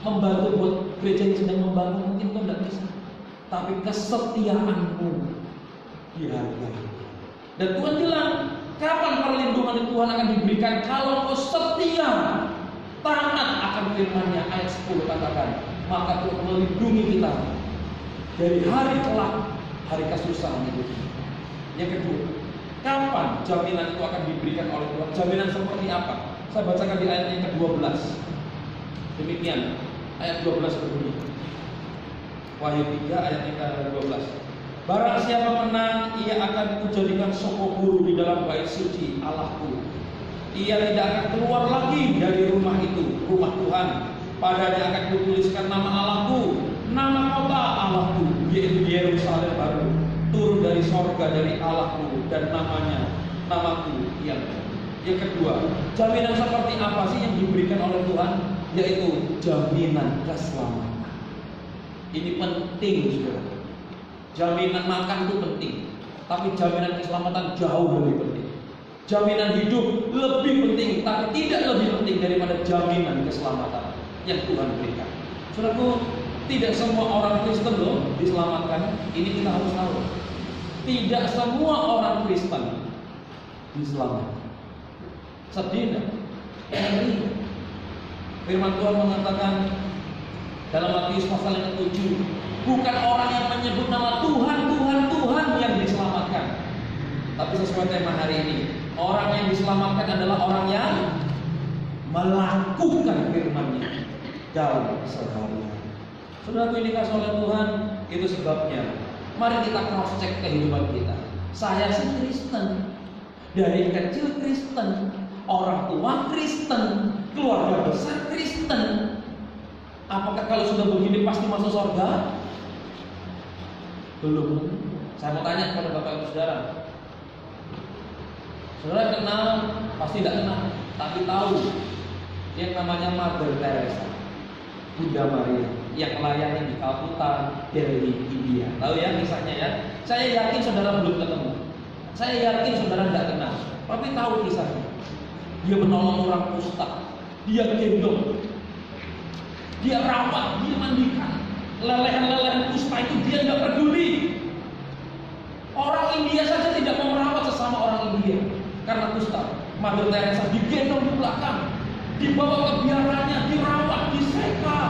membantu buat gereja yang sedang membangun, mungkin kau tidak bisa. Tapi kesetiaanmu dihargai. Dan Tuhan bilang, kapan perlindungan Tuhan akan diberikan? Kalau kau setia, taat akan firman-Nya. Ayat 10 katakan, maka Tuhan melindungi kita dari hari kelak, hari kesusahan itu. Yang kedua, kapan jaminan itu akan diberikan oleh Tuhan? Jaminan seperti apa? Saya bacakan di ayat yang ke-12. Demikian, ayat 12 berbunyi. Wahyu 3 ayat yang ke-12. Barang siapa menang, ia akan kujadikan soko guru di dalam bait suci Allahku. Ia tidak akan keluar lagi dari rumah itu, rumah Tuhan. Padanya akan kutuliskan nama Allahku, nama kota Allahku, yaitu Yerusalem baru, turun dari sorga dari Allahku, dan namanya, namaku yang kedua, jaminan seperti apa sih yang diberikan oleh Tuhan? Yaitu jaminan keselamatan. Ini penting, saudara. Jaminan makan itu penting, tapi jaminan keselamatan jauh lebih penting. Jaminan hidup lebih penting, tapi tidak lebih penting daripada jaminan keselamatan yang Tuhan berikan. Saudaraku, tidak semua orang Kristen loh diselamatkan. Ini kita harus tahu. Tidak semua orang Kristen diselamatkan. Sedih enggak? Firman Tuhan mengatakan dalam Matius pasal yang ke-7, bukan orang yang menyebut nama Tuhan, Tuhan, Tuhan yang diselamatkan. Tapi sesuai tema hari ini, orang yang diselamatkan adalah orang yang melakukan firman-Nya dalam sehari-hari. Saudara, ini dikasih oleh Tuhan, itu sebabnya. Mari kita cross check kehidupan kita. Saya sih Kristen, dari kecil Kristen, orang tua Kristen, keluarga besar Kristen. Apakah kalau sudah begini pasti masuk surga? Belum. Saya mau tanya kepada Bapak Ibu Saudara. Saudara kenal? Pasti tidak kenal, tapi tahu yang namanya Mother Teresa, Bunda Maria, yang melayani di Calcutta, Delhi, India. Tahu ya kisahnya ya? Saya yakin saudara belum ketemu. Saya yakin saudara tidak kenal, tapi tahu kisahnya. Dia menolong orang kusta, dia gendong, dia rawat, dia mandikan. Lelehan-lelehan kusta itu dia tidak peduli. Orang India saja tidak mau merawat sesama orang India karena kusta. Mother Teresa digendong di belakang, dibawa ke biarannya, dirawat, diseka.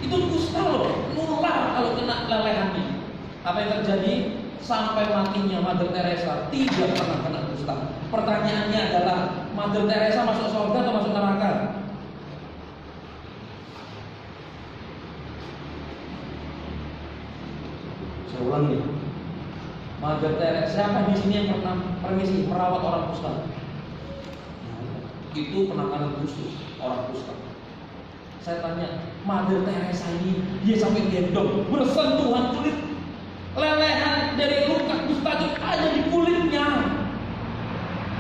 Itu kusta loh, nular kalau kena lelehannya. Apa yang terjadi? Sampai matinya Mother Teresa tidak pernah kena kusta. Pertanyaannya adalah, Mother Teresa masuk surga atau masuk neraka? Saya ulangi, Mother Teresa, siapa di sini yang pernah permisi merawat orang kusta? Itu penanganan khusus orang kusta. Saya tanya, Mother Teresa ini dia sampai gendong bersentuhan kulit, lelehan dari luka kusta itu ada di kulitnya.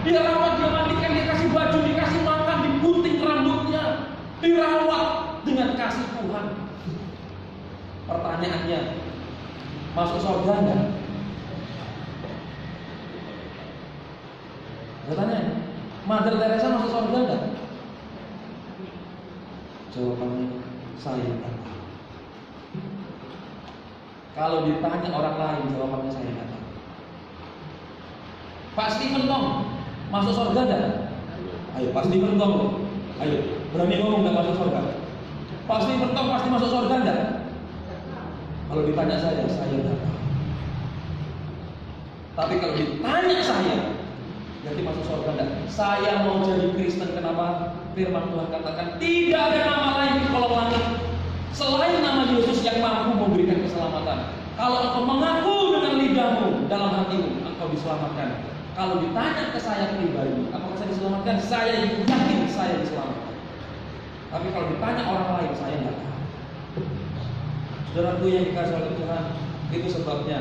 Dia rawat, dia mandikan, dia kasih baju, dikasih makan, digunting rambutnya, dirawat dengan kasih Tuhan. Pertanyaannya, masuk surga enggak? Saya tanya, Mother Teresa masuk surga enggak? Jawabannya, saya enggak tahu. Kalau ditanya orang lain, jawabannya saya enggak tahu. Pak Stephen Tong masuk surga enggak? Ayo, Pak Stephen Tong, ayo, berani ngomong enggak masuk surga? Pak Stephen Tong pasti masuk surga enggak? Kalau ditanya saya enggak tahu. Tapi kalau ditanya saya, jadi masuk surga enggak? Saya mau jadi Kristen, kenapa? Firman Tuhan katakan tidak ada nama lain di kolong langit selain nama Yesus yang mampu memberikan keselamatan. Kalau engkau mengaku dengan lidahmu, dalam hatimu, engkau diselamatkan. Kalau ditanya ke saya pribadi, apakah saya diselamatkan? Saya yakin saya diselamatkan. Tapi kalau ditanya orang lain, saya enggak tahu. Saudaraku yang dikasihi oleh Tuhan, itu sebabnya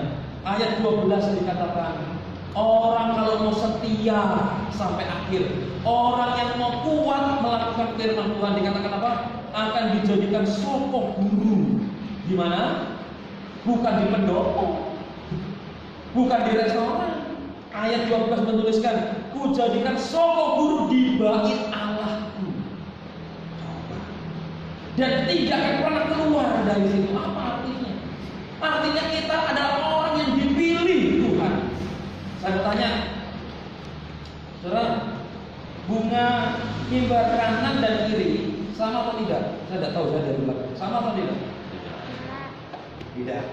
ayat 12 dikatakan, orang kalau mau setia sampai akhir, orang yang mau kuat melakukan firman Tuhan, dikatakan apa? Akan dijadikan sokong guru. Di mana? Bukan di pendopo, bukan di restoran. Ayat 12 menuliskan, ku jadikan sokong guru di bait Allahku. Dan tidak akan pernah keluar dari situ. Apa artinya? Artinya kita adalah orang yang dipilih Tuhan. Saya mau tanya, saudara, bunga mimbar kanan dan kiri sama atau tidak? Saya tidak tahu, saya dari belakang. Sama atau tidak? Tidak.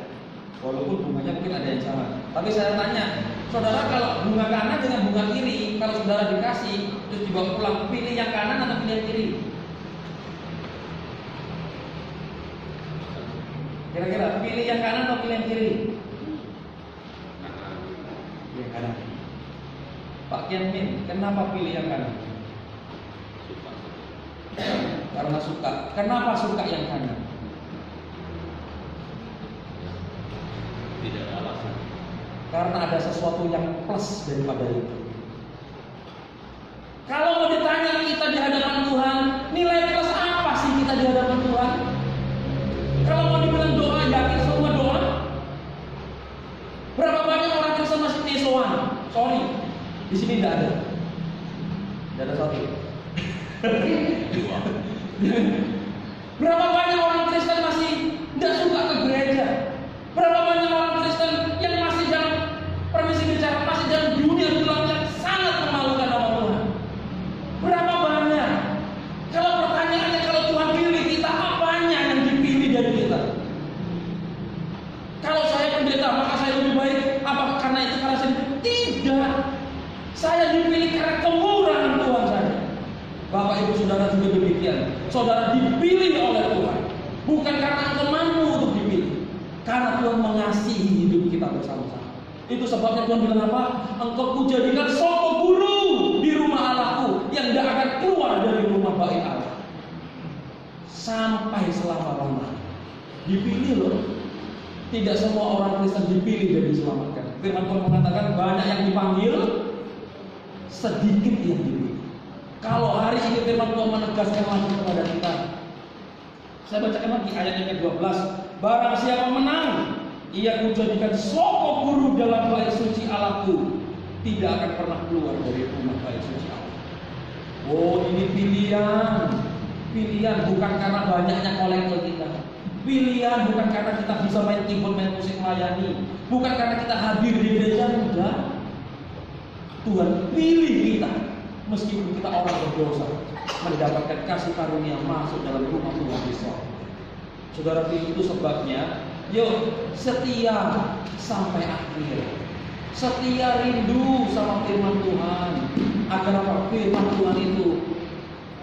Walaupun bunganya mungkin ada yang sama. Tapi saya tanya, saudara, kalau bunga kanan dengan bunga kiri, kalau saudara dikasih terus dibawa pulang, pilih yang kanan atau pilih yang kiri? Kira-kira pilih yang kanan atau pilih yang kiri? Yang kanan. Pak Kian Min, kenapa pilih yang kanan? Karena suka. Kenapa suka yang kanan? Tidak ada alasan. Karena ada sesuatu yang plus daripada itu. Kalau mau ditanya kita di hadapan Tuhan, nilai plus apa sih kita di hadapan Tuhan? Kalau mau dibilang doa, yakin semua doa? Berapa banyak orang Kristen masih nesoan? Sorry, di sini tidak ada. Tidak ada satu. Berapa banyak orang Kristen masih tidak suka ke gereja? Berapa banyak orang Kristen yang masih dalam permisi bicara, masih dalam dunia gelap yang sangat memalukan nama Tuhan? Berapa banyak? Kalau pertanyaannya, kalau Tuhan pilih kita, apanya yang dipilih dari kita? Kalau saya pendeta, maka saya lebih baik. Apa karena itu karena saya? Tidak. Saya dipilih karena kemurahan Tuhan saya. Bapak Ibu Saudara juga demikian. Saudara dipilih oleh Tuhan, bukan karena engkau mampu untuk dipilih, karena Tuhan mengasihi hidup kita bersama-sama. Itu sebabnya Tuhan bilang apa? Engkau kujadikan soko guru di rumah Allahku, yang tidak akan keluar dari rumah bait Allah sampai selama-lamanya. Dipilih loh. Tidak semua orang Kristen dipilih dan diselamatkan. Firman Tuhan mengatakan banyak yang dipanggil, sedikit yang dipilih. Kalau hari ini firman Tuhan menegaskan lagi kepada kita, saya bacakan lagi ayat yang ke-12. Barang siapa menang, ia kujadikan sokok guru dalam bait suci Allahku, tidak akan pernah keluar dari rumah bait suci Allah. Oh, ini pilihan. Pilihan bukan karena banyaknya kolektor kita. Pilihan bukan karena kita bisa main keyboard, main musik melayani, bukan karena kita hadir di gereja. Enggak. Tuhan pilih kita meskipun kita orang berdosa, mendapatkan kasih karunia masuk dalam rumah Tuhan di sorga. Saudara, itu sebabnya yuk setia sampai akhir. Setia rindu sama firman Tuhan. Agar apa? Firman Tuhan itu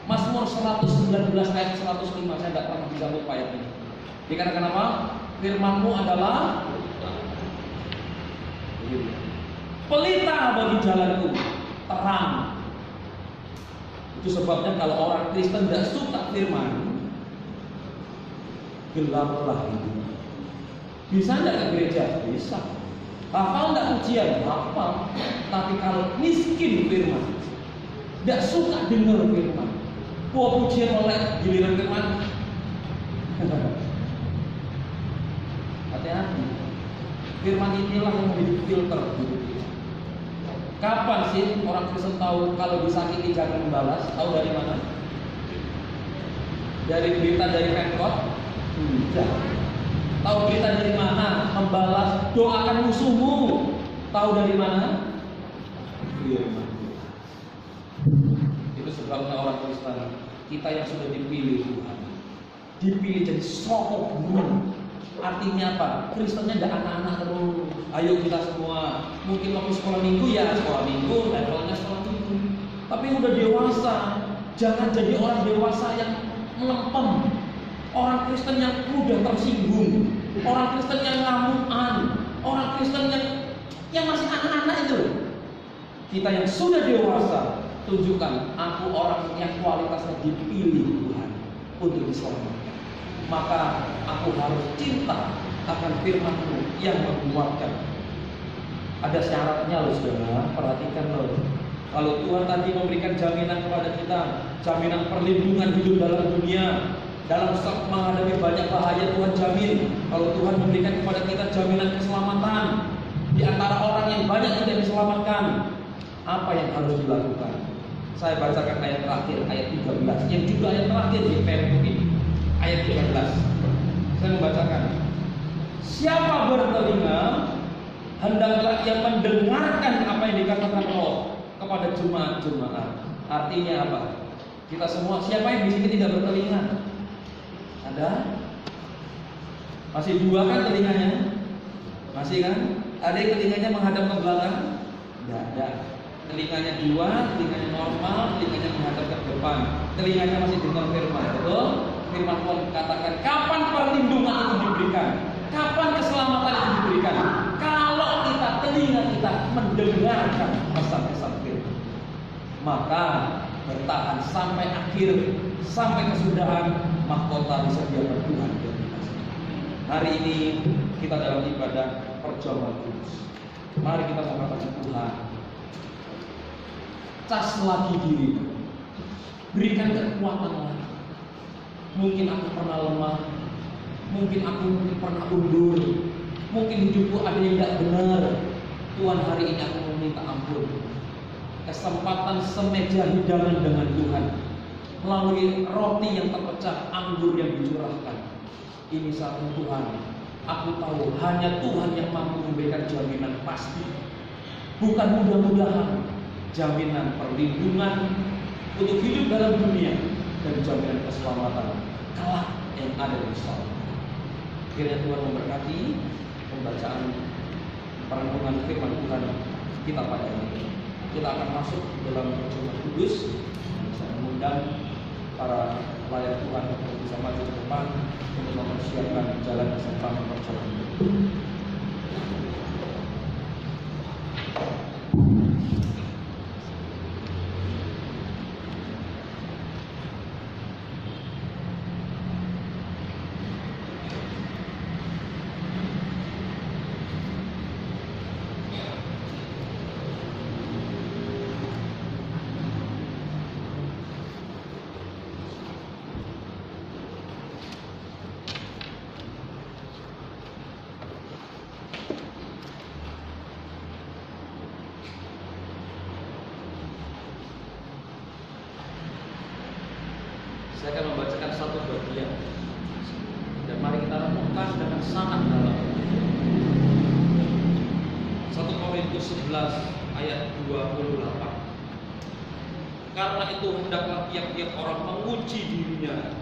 Mazmur 119 ayat 105, saya tidak pernah bisa lupa ayat ini. Dikatakan apa? Firman-Mu adalah pelita bagi jalanku, terang. Itu sebabnya kalau orang Kristen tidak suka firman, gelaplah hidup. Bisa tidak ke gereja? Bisa. Hafal tidak ujian? Hafal. Tapi kalau miskin firman, tidak suka dengar firman, pujian oleh giliran firman, hati-hati. Firman inilah yang menjadi filter hidup kita. Kapan sih orang Kristen tahu kalau disakiti jangan membalas? Tahu dari mana? Dari berita dari Pemkot? Tidak. Tahu berita dari mana? Membalas doakan musuhmu. Tahu dari mana? Firman. Itu sebabnya orang Kristen, kita yang sudah dipilih Tuhan, dipilih jadi sokok burung. Artinya apa? Kristennya tidak anak-anak terus. Ayo kita semua. Mungkin waktu sekolah minggu ya sekolah minggu, levelnya sekolah minggu. Tapi udah dewasa, jangan jadi orang dewasa yang melempem. Orang Kristen yang mudah tersinggung, orang Kristen yang ngamuan, orang Kristen yang masih anak-anak itu. Kita yang sudah dewasa, tunjukkan aku orang yang kualitasnya dipilih Tuhan untuk diselamatkan. Maka aku harus cinta akan firman-Mu yang menguatkan. Ada syaratnya loh saudara, perhatikan loh. Kalau Tuhan tadi memberikan jaminan kepada kita, jaminan perlindungan hidup dalam dunia, dalam saat menghadapi banyak bahaya Tuhan jamin. Kalau Tuhan memberikan kepada kita jaminan keselamatan di antara orang yang banyak tidak diselamatkan, apa yang harus dilakukan? Saya bacakan ayat terakhir, ayat 13, yang juga ayat terakhir di perikop ini. Ayat 13. Saya membacakan. Siapa bertelinga, hendaklah ia mendengarkan apa yang dikatakan Roh kepada jemaat-jemaat. Artinya apa? Kita semua, siapa yang di sini tidak bertelinga? Ada? Masih dua kan telinganya? Masih kan? Ada yang telinganya menghadap ke belakang? Tidak ada. Telinganya dua, telinganya normal, telinganya menghadap ke depan. Telinganya masih dengar firman, betul? Firman Tuhan katakan, kapan perlindungan itu diberikan? Kapan keselamatan itu diberikan? Kalau telinga kita mendengarkan pesan-pesan firman. Maka bertahan sampai akhir, sampai kesudahan, mahkota disediakan Tuhan. Hari ini kita dalam ibadah perjamuan kudus. Mari kita mengatakan, Tuhan, cas lagi diri, berikan kekuatan lagi. Mungkin aku pernah lemah, mungkin aku pernah undur, mungkin hidupku ada yang tidak benar. Tuhan, hari ini aku meminta ampun. Kesempatan semeja hidangan dengan Tuhan melalui roti yang terpecah, anggur yang dicurahkan. Ini saatnya Tuhan, aku tahu hanya Tuhan yang mampu memberikan jaminan pasti, bukan mudah-mudahan, jaminan perlindungan untuk hidup dalam dunia dan jaminan keselamatan kelak yang ada di sorga. Kiranya Tuhan memberkati pembacaan perenungan firman Tuhan kita pada hari ini. Kita akan masuk dalam perjamuan kudus. Saya mengundang para pelayan Tuhan untuk bisa maju ke depan untuk mempersiapkan jalan beserta perjalanan. Saya akan membacakan satu bagian dan mari kita renungkan dengan sangat dalam. 1 Korintus 11 ayat 28. Karena itu hendaklah tiap-tiap orang menguji dirinya,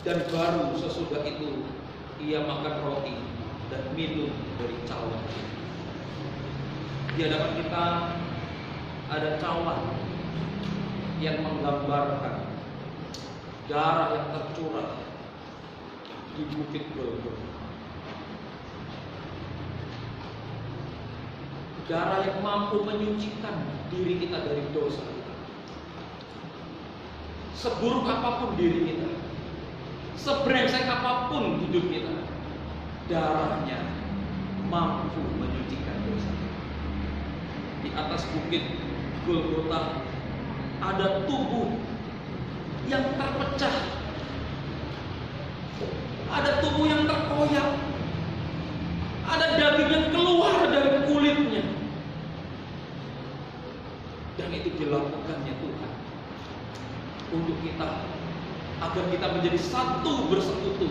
Dan baru sesudah itu ia makan roti dan minum dari cawan. Di hadapan kita ada cawan yang menggambarkan darah yang tercurah di bukit Golgota. Darah yang mampu menyucikan diri kita dari dosa kita. Seburuk apapun diri kita, sebrengsek apapun hidup kita, darahnya mampu menyucikan dosa. Di atas bukit Golgota ada tubuh yang terpecah, ada tubuh yang terkoyak, ada daging yang keluar dari kulitnya. Dan itu dilakukannya Tuhan untuk kita, agar kita menjadi satu bersekutu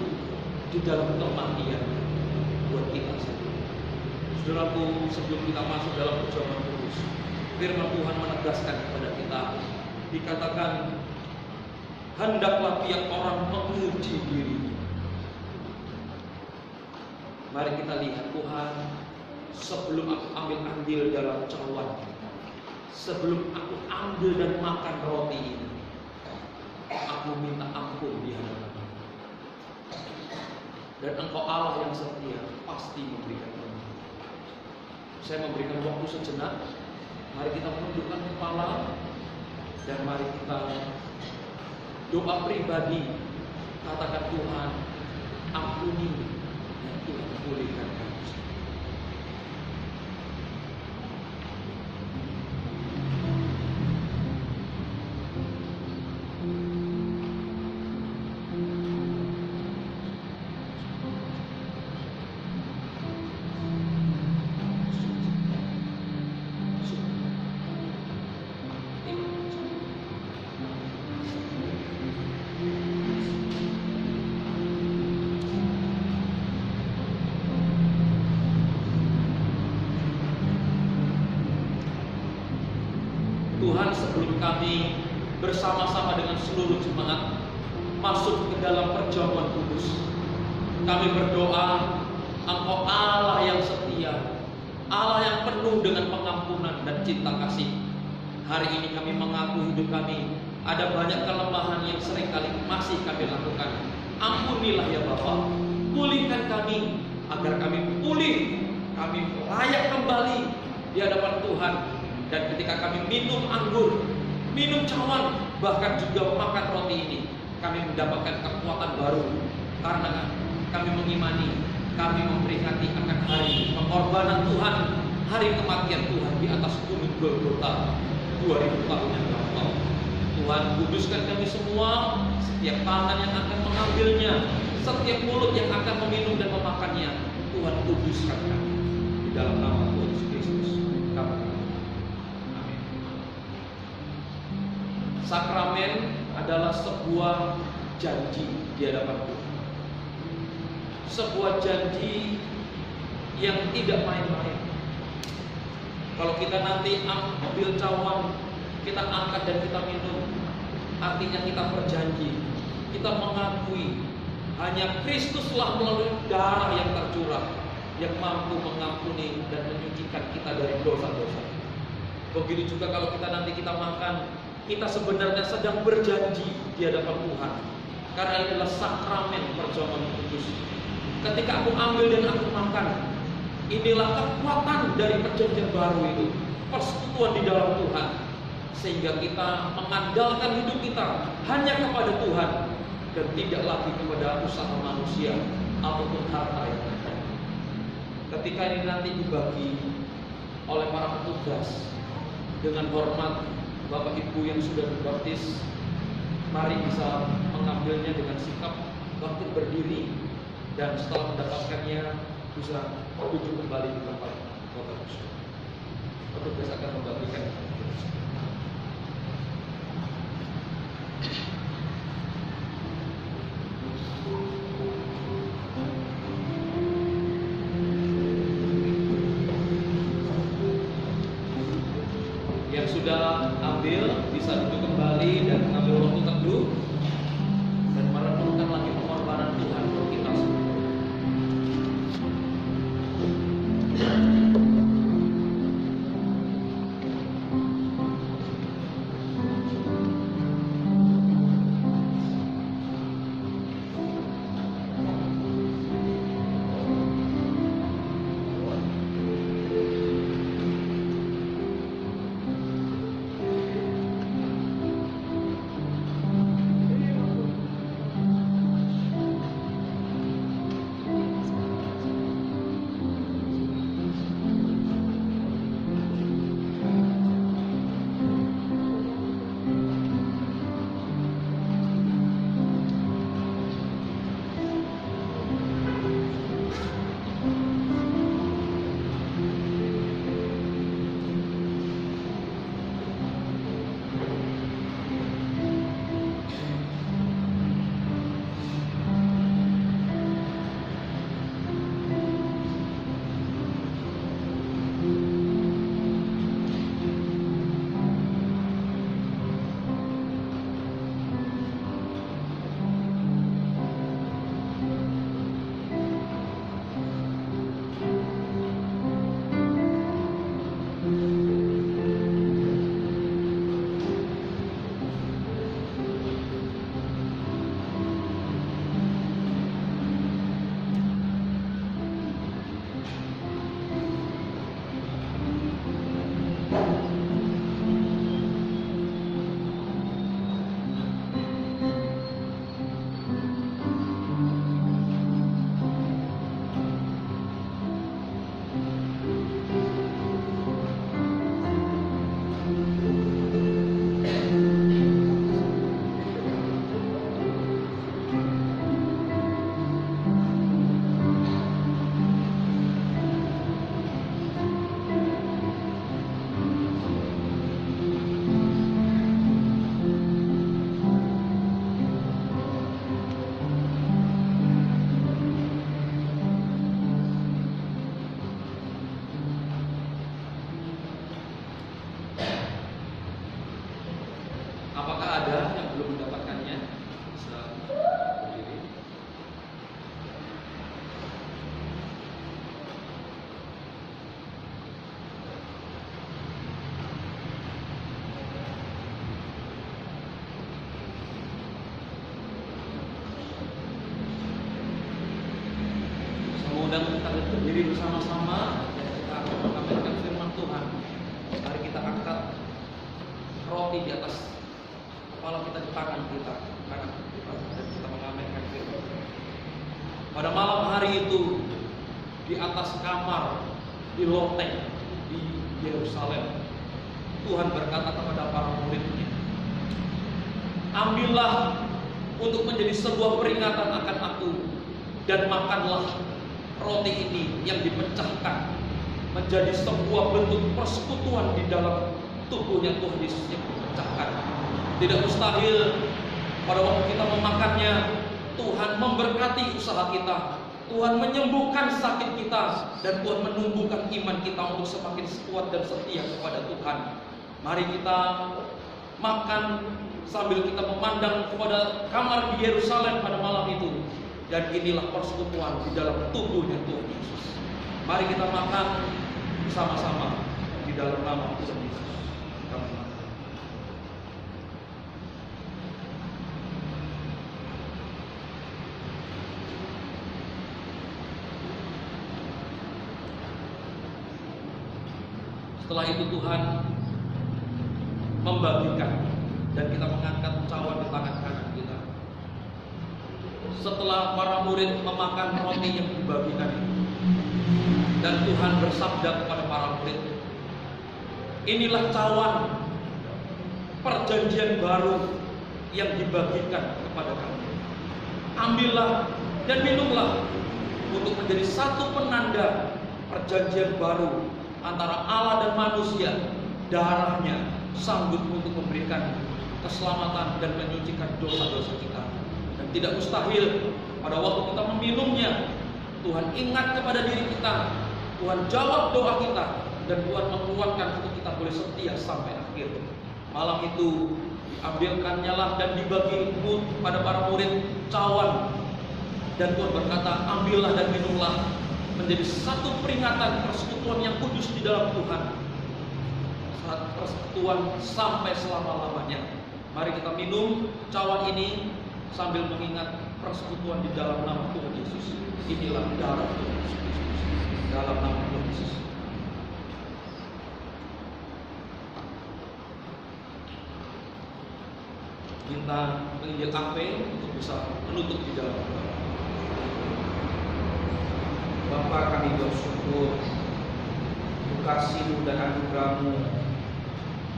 di dalam kematian buat kita sendiri. Saudaraku, sebelum kita masuk dalam perjamuan kudus, firman Tuhan menegaskan kepada kita, dikatakan, hendaklah tiap orang menguji diri. Mari kita lihat Tuhan, sebelum aku ambil andil dalam cawan, sebelum aku ambil dan makan roti ini, aku minta ampun di hadapan-Mu. Dan Engkau Allah yang setia pasti memberikan ampun. Saya memberikan waktu sejenak. Mari kita menundukkan kepala dan mari kita doa pribadi, katakan, Tuhan, ampuni dan Tuhan pulihkan kami. Tuhan, sebelum kami bersama-sama dengan seluruh jemaat masuk ke dalam perjamuan kudus, kami berdoa, Engkau Allah yang setia, Allah yang penuh dengan pengampunan dan cinta kasih. Hari ini kami mengaku hidup kami ada banyak kelemahan yang seringkali masih kami lakukan. Ampunilah ya Bapa, pulihkan kami agar kami pulih, kami layak kembali di hadapan Tuhan. Dan ketika kami minum anggur, minum cawan, bahkan juga makan roti ini, kami mendapatkan kekuatan baru. Karena kami mengimani, kami memperingati akan hari pengorbanan Tuhan, hari kematian Tuhan di atas gunung Golgota 2000 tahun yang lalu. Tuhan, kuduskan kami semua, setiap tangan yang akan mengambilnya, setiap mulut yang akan meminum dan memakannya. Tuhan, kuduskan kami di dalam nama Tuhan Yesus Kristus. Kami. Sakramen adalah sebuah janji di hadapan Tuhan. Sebuah janji yang tidak main-main. Kalau kita nanti ambil cawan, kita angkat dan kita minum, artinya kita berjanji, kita mengakui hanya Kristuslah melalui darah yang tercurah yang mampu mengampuni dan menyucikan kita dari dosa-dosa. Begitu juga kalau kita nanti kita makan, kita sebenarnya sedang berjanji di hadapan Tuhan. Karena ini adalah sakramen perjamuan kudus. Ketika aku ambil dan aku makan, inilah kekuatan dari perjanjian baru itu, persekutuan di dalam Tuhan. Sehingga kita mengandalkan hidup kita hanya kepada Tuhan dan tidak lagi kepada usaha manusia ataupun harta yang ada. Ketika ini nanti dibagi oleh para petugas dengan hormat, Bapak Ibu yang sudah berbaptis, mari bisa mengambilnya dengan sikap bangkit berdiri, dan setelah mendapatkannya bisa duduk kembali di tempat Bapak Ibu. Petugas akan membagikan. Yang sudah ambil bisa duduk kembali dan mengambil waktu teduh dan merenungkan lagi berdiri bersama-sama dan kita akan mengamalkan firman Tuhan. Mari kita angkat roti di atas kepala kita, di tangan kita, dan kita mengamalkan firman. Pada malam hari itu, di atas kamar di loteng di Yerusalem, Tuhan berkata kepada para muridnya, ambillah untuk menjadi sebuah peringatan akan aku, dan makanlah roti ini yang dipecahkan menjadi sebuah bentuk persekutuan di dalam tubuhnya Tuhan Yesus yang dipecahkan. Tidak mustahil pada waktu kita memakannya, Tuhan memberkati usaha kita, Tuhan menyembuhkan sakit kita, dan Tuhan menumbuhkan iman kita untuk semakin kuat dan setia kepada Tuhan. Mari kita makan sambil kita memandang kepada kamar di Yerusalem pada malam itu. Dan inilah persekutuan di dalam tubuhnya Tuhan Yesus. Mari kita makan bersama-sama di dalam nama Tuhan Yesus. Kami makan. Setelah itu Tuhan membagikan dan kita mengangkat cawan di tangan kanan kita. Setelah para murid memakan roti yang dibagikan itu, dan Tuhan bersabda kepada para murid, inilah cawan perjanjian baru yang dibagikan kepada kamu. Ambillah dan minumlah untuk menjadi satu penanda perjanjian baru antara Allah dan manusia. Darahnya sanggup untuk memberikan keselamatan dan menyucikan dosa-dosa kita. Dan tidak mustahil pada waktu kita meminumnya, Tuhan ingat kepada diri kita, Tuhan jawab doa kita, dan Tuhan menguatkan untuk kita boleh setia sampai akhir. Malam itu diambilkannya lah dan dibagi pada para murid cawan, dan Tuhan berkata, ambillah dan minumlah menjadi satu peringatan persekutuan yang kudus di dalam Tuhan, persekutuan sampai selama-lamanya. Mari kita minum cawan ini sambil mengingat persekutuan di dalam nama Tuhan Yesus. Inilah darah Tuhan Yesus Kristus dalam nama Tuhan Yesus. Minta penginjil Ave untuk bisa menutup di dalam doa. Bapa, kami bersyukur untuk kasih-Mu dan anugerah-Mu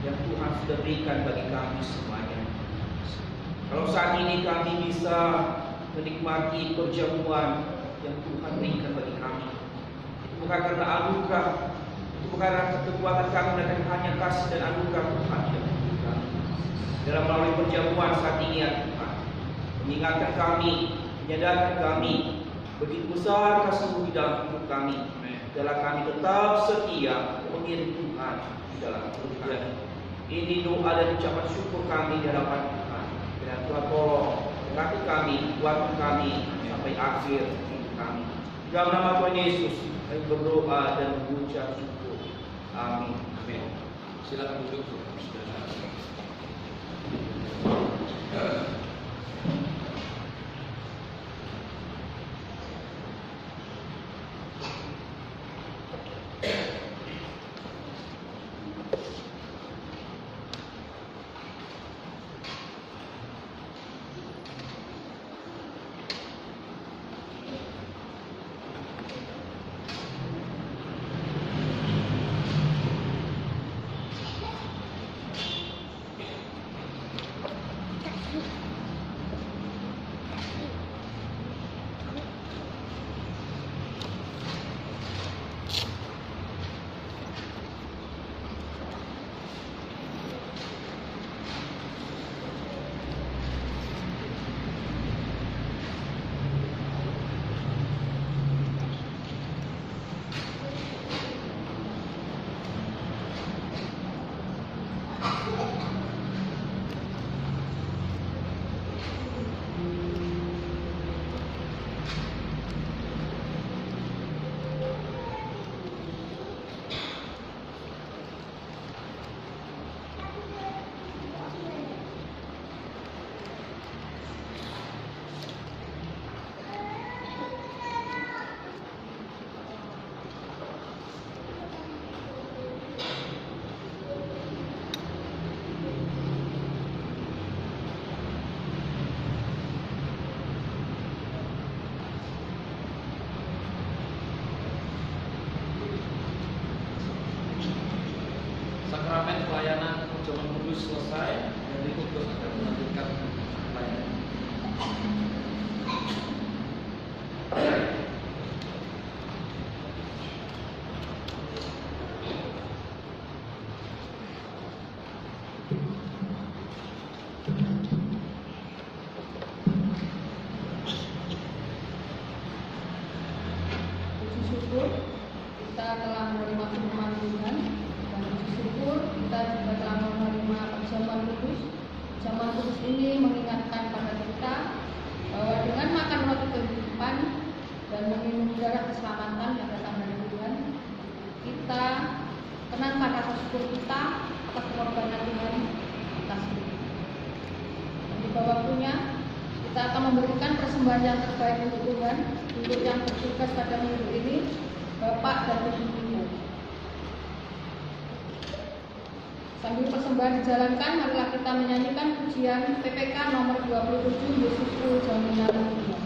yang Tuhan sudah berikan bagi kami semuanya. Kalau saat ini kami bisa menikmati perjamuan yang Tuhan berikan bagi kami, itu bukan karena anugerah, itu bukan karena kekuatan kami, dan hanya kasih dan anugerah Tuhan yang berikan. Dalam melalui perjamuan saat ini ya Tuhan, mengingatkan kami, menyadarkan kami begitu besar kasih-Mu di dalam hidup kami, adalah kami tetap setia mengiring Tuhan di dalam Tuhan. Ini doa dan ucapan syukur kami di hadapan Tuhan. Dan Tuhan tolong berkati kami, kuatkan kami sampai akhir hidup kami. Dalam nama Tuhan Yesus kami berdoa dan mengucap syukur. Amin. Amin. Silakan duduk. pelayanan perjamuan kudus selesai dan berikut terus akan melanjutkan pelayanan. Puji syukur kita telah menerima firman Tuhan, dan puji syukur kita juga telah menerima perjamuan kudus. Perjamuan kudus ini mengingatkan pada kita bahwa dengan makan roti kehidupan dan meminum darah keselamatan yang datang dari Tuhan, kita kenang pada rasa syukur kita atas pengorbanan Tuhan atas kita. Dan di bawah waktunya kita akan memberikan persembahan yang terbaik untuk Tuhan, untuk yang bertugas pada minggu ini, Bapak dan Ibu Ibu. Sambil persembahan dijalankan, marilah kita menyanyikan pujian PPK nomor 27, Yesusku Jaminan Tuhan.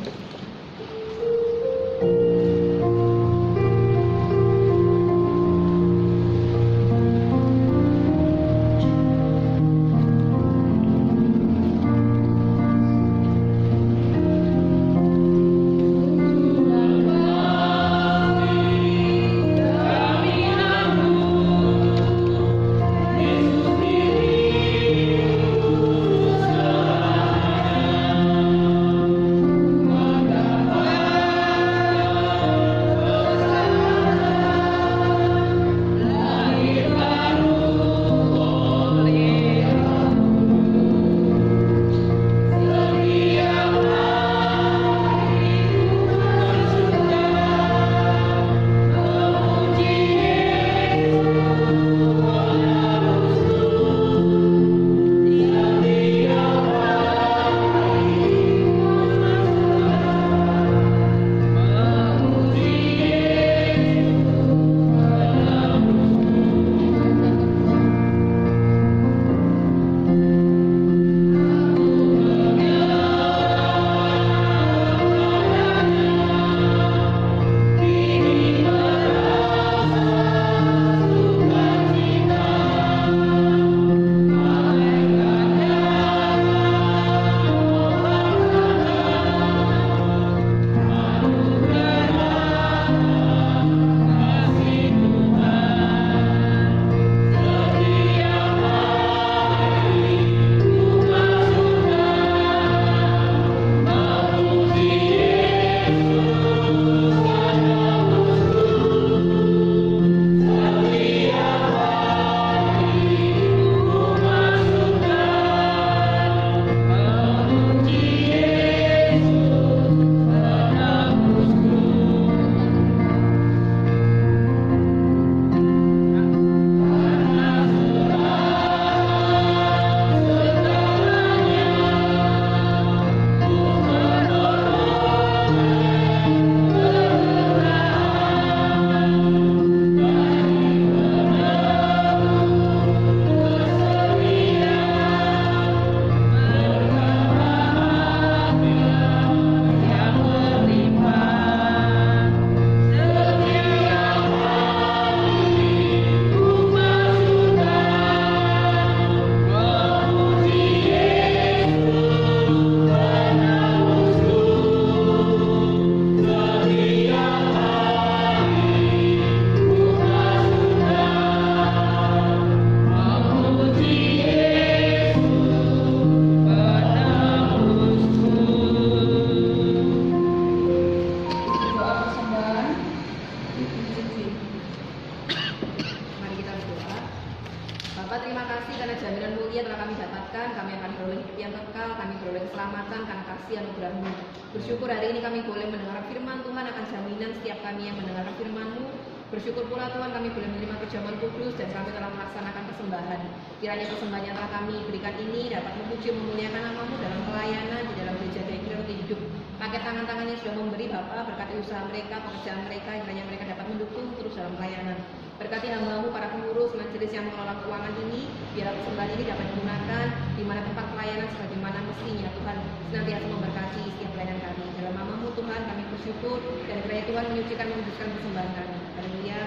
anugerah-Mu. Bersyukur hari ini kami boleh mendengar firman Tuhan, akan jaminan setiap kami yang mendengar firman-Mu. Bersyukur pula Tuhan kami boleh menerima perjamuan kudus dan kami telah melaksanakan persembahan. Kiranya persembahan yang telah kami berikan ini dapat memuji memuliakan nama-Mu dalam pelayanan di dalam gereja Gereja Roti Hidup. Pakai tangan-tangannya sudah memberi Bapa, berkati usaha mereka, pekerjaan mereka, kiranya mereka dapat mendukung terus dalam pelayanan. Berkati hamba-Mu para pengurus majelis yang mengelola keuangan ini, biar persembahan ini dapat digunakan di mana tempat pelayanan sebagaimana mestinya. Tuhan senantiasa memberkati setiap pelayanan kami. Dalam nama-Mu Tuhan kami bersyukur dan kiranya Tuhan menyucikan menguduskan persembahan kami. Haleluya.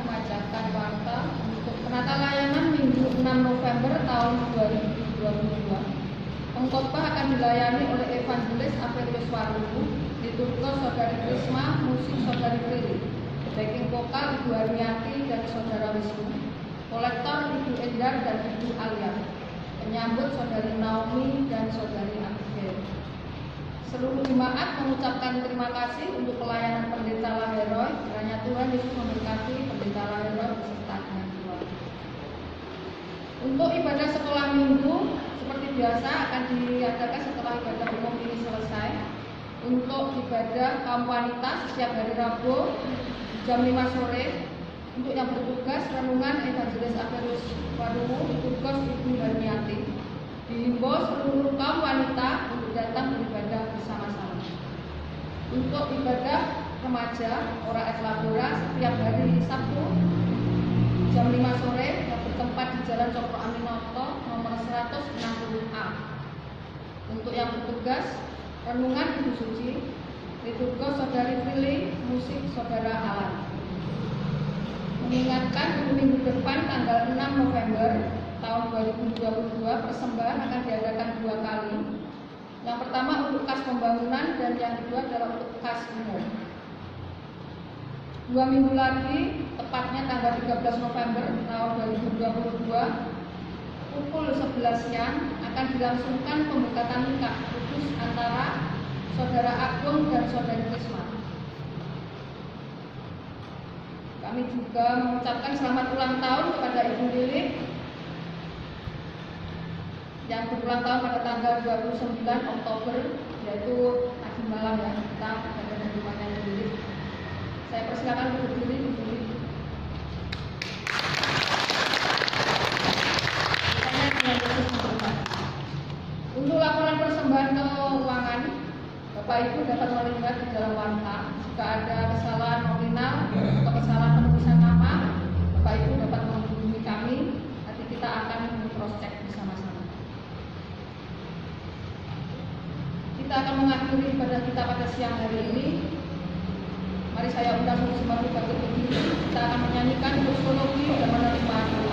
membacakan warta untuk penata layanan Minggu 6 November tahun 2022. Pengkhotbah akan dilayani oleh Evangelis Averius Warubu, liturgos Saudari Krisma, musik Saudari Prilly, backing vokal Ibu Arniati dan Saudara Wisnu, kolektor Ibu Endar dan Ibu Alia, penyambut Saudari Naomi dan Saudari Abigail. Seluruh jemaat mengucapkan terima kasih untuk pelayanan Pendeta Laheroy. Kiranya Tuhan Yesus memberkati Pendeta Laheroy beserta dengan keluarga. Untuk ibadah sekolah minggu seperti biasa akan diadakan setelah ibadah umum ini selesai. Untuk ibadah kaum wanita setiap hari Rabu jam 5 sore. Untuk yang bertugas renungan Evangelis Averius Warubu, liturgos Ibu Harniati. Dihimbau seluruh kaum wanita untuk datang beribadah bersama-sama. Untuk ibadah remaja Ora et Labora setiap hari Sabtu jam 5 sore yang bertempat di Jalan Cokro Aminoto nomor 160A. Untuk yang bertugas renungan Ibu Suci, liturgos Saudari Prilly, musik Saudara Alan. Mengingatkan minggu depan tanggal 6 November tahun 2022 persembahan akan diadakan 2 kali. Yang pertama untuk kas pembangunan dan yang kedua adalah untuk kas umum. 2 minggu lagi, tepatnya tanggal 13 November tahun 2022 pukul 11 siang akan dilangsungkan pemberkatan nikah khusus antara Saudara Agung dan Saudari Krisma. Kami juga mengucapkan selamat ulang tahun kepada Ibu Lilik yang berulang tahun pada tanggal 29 Oktober, yaitu tadi malam ya, kita berada di rumahnya Ibu Lilik. Saya persilakan untuk berdiri, Ibu Lilik. Untuk laporan persembahan keuangan, Bapak Ibu dapat melihat di dalam warta. Jika ada kesalahan nominal atau kesalahan penulisan nama, Bapak Ibu dapat menghubungi kami. Nanti kita akan cross check bersama-sama. Kita akan mengakhiri ibadah kita pada siang hari ini. Mari saya undang semua bagi berdiri. Kita akan menyanyikan doxologi dan menerima doa.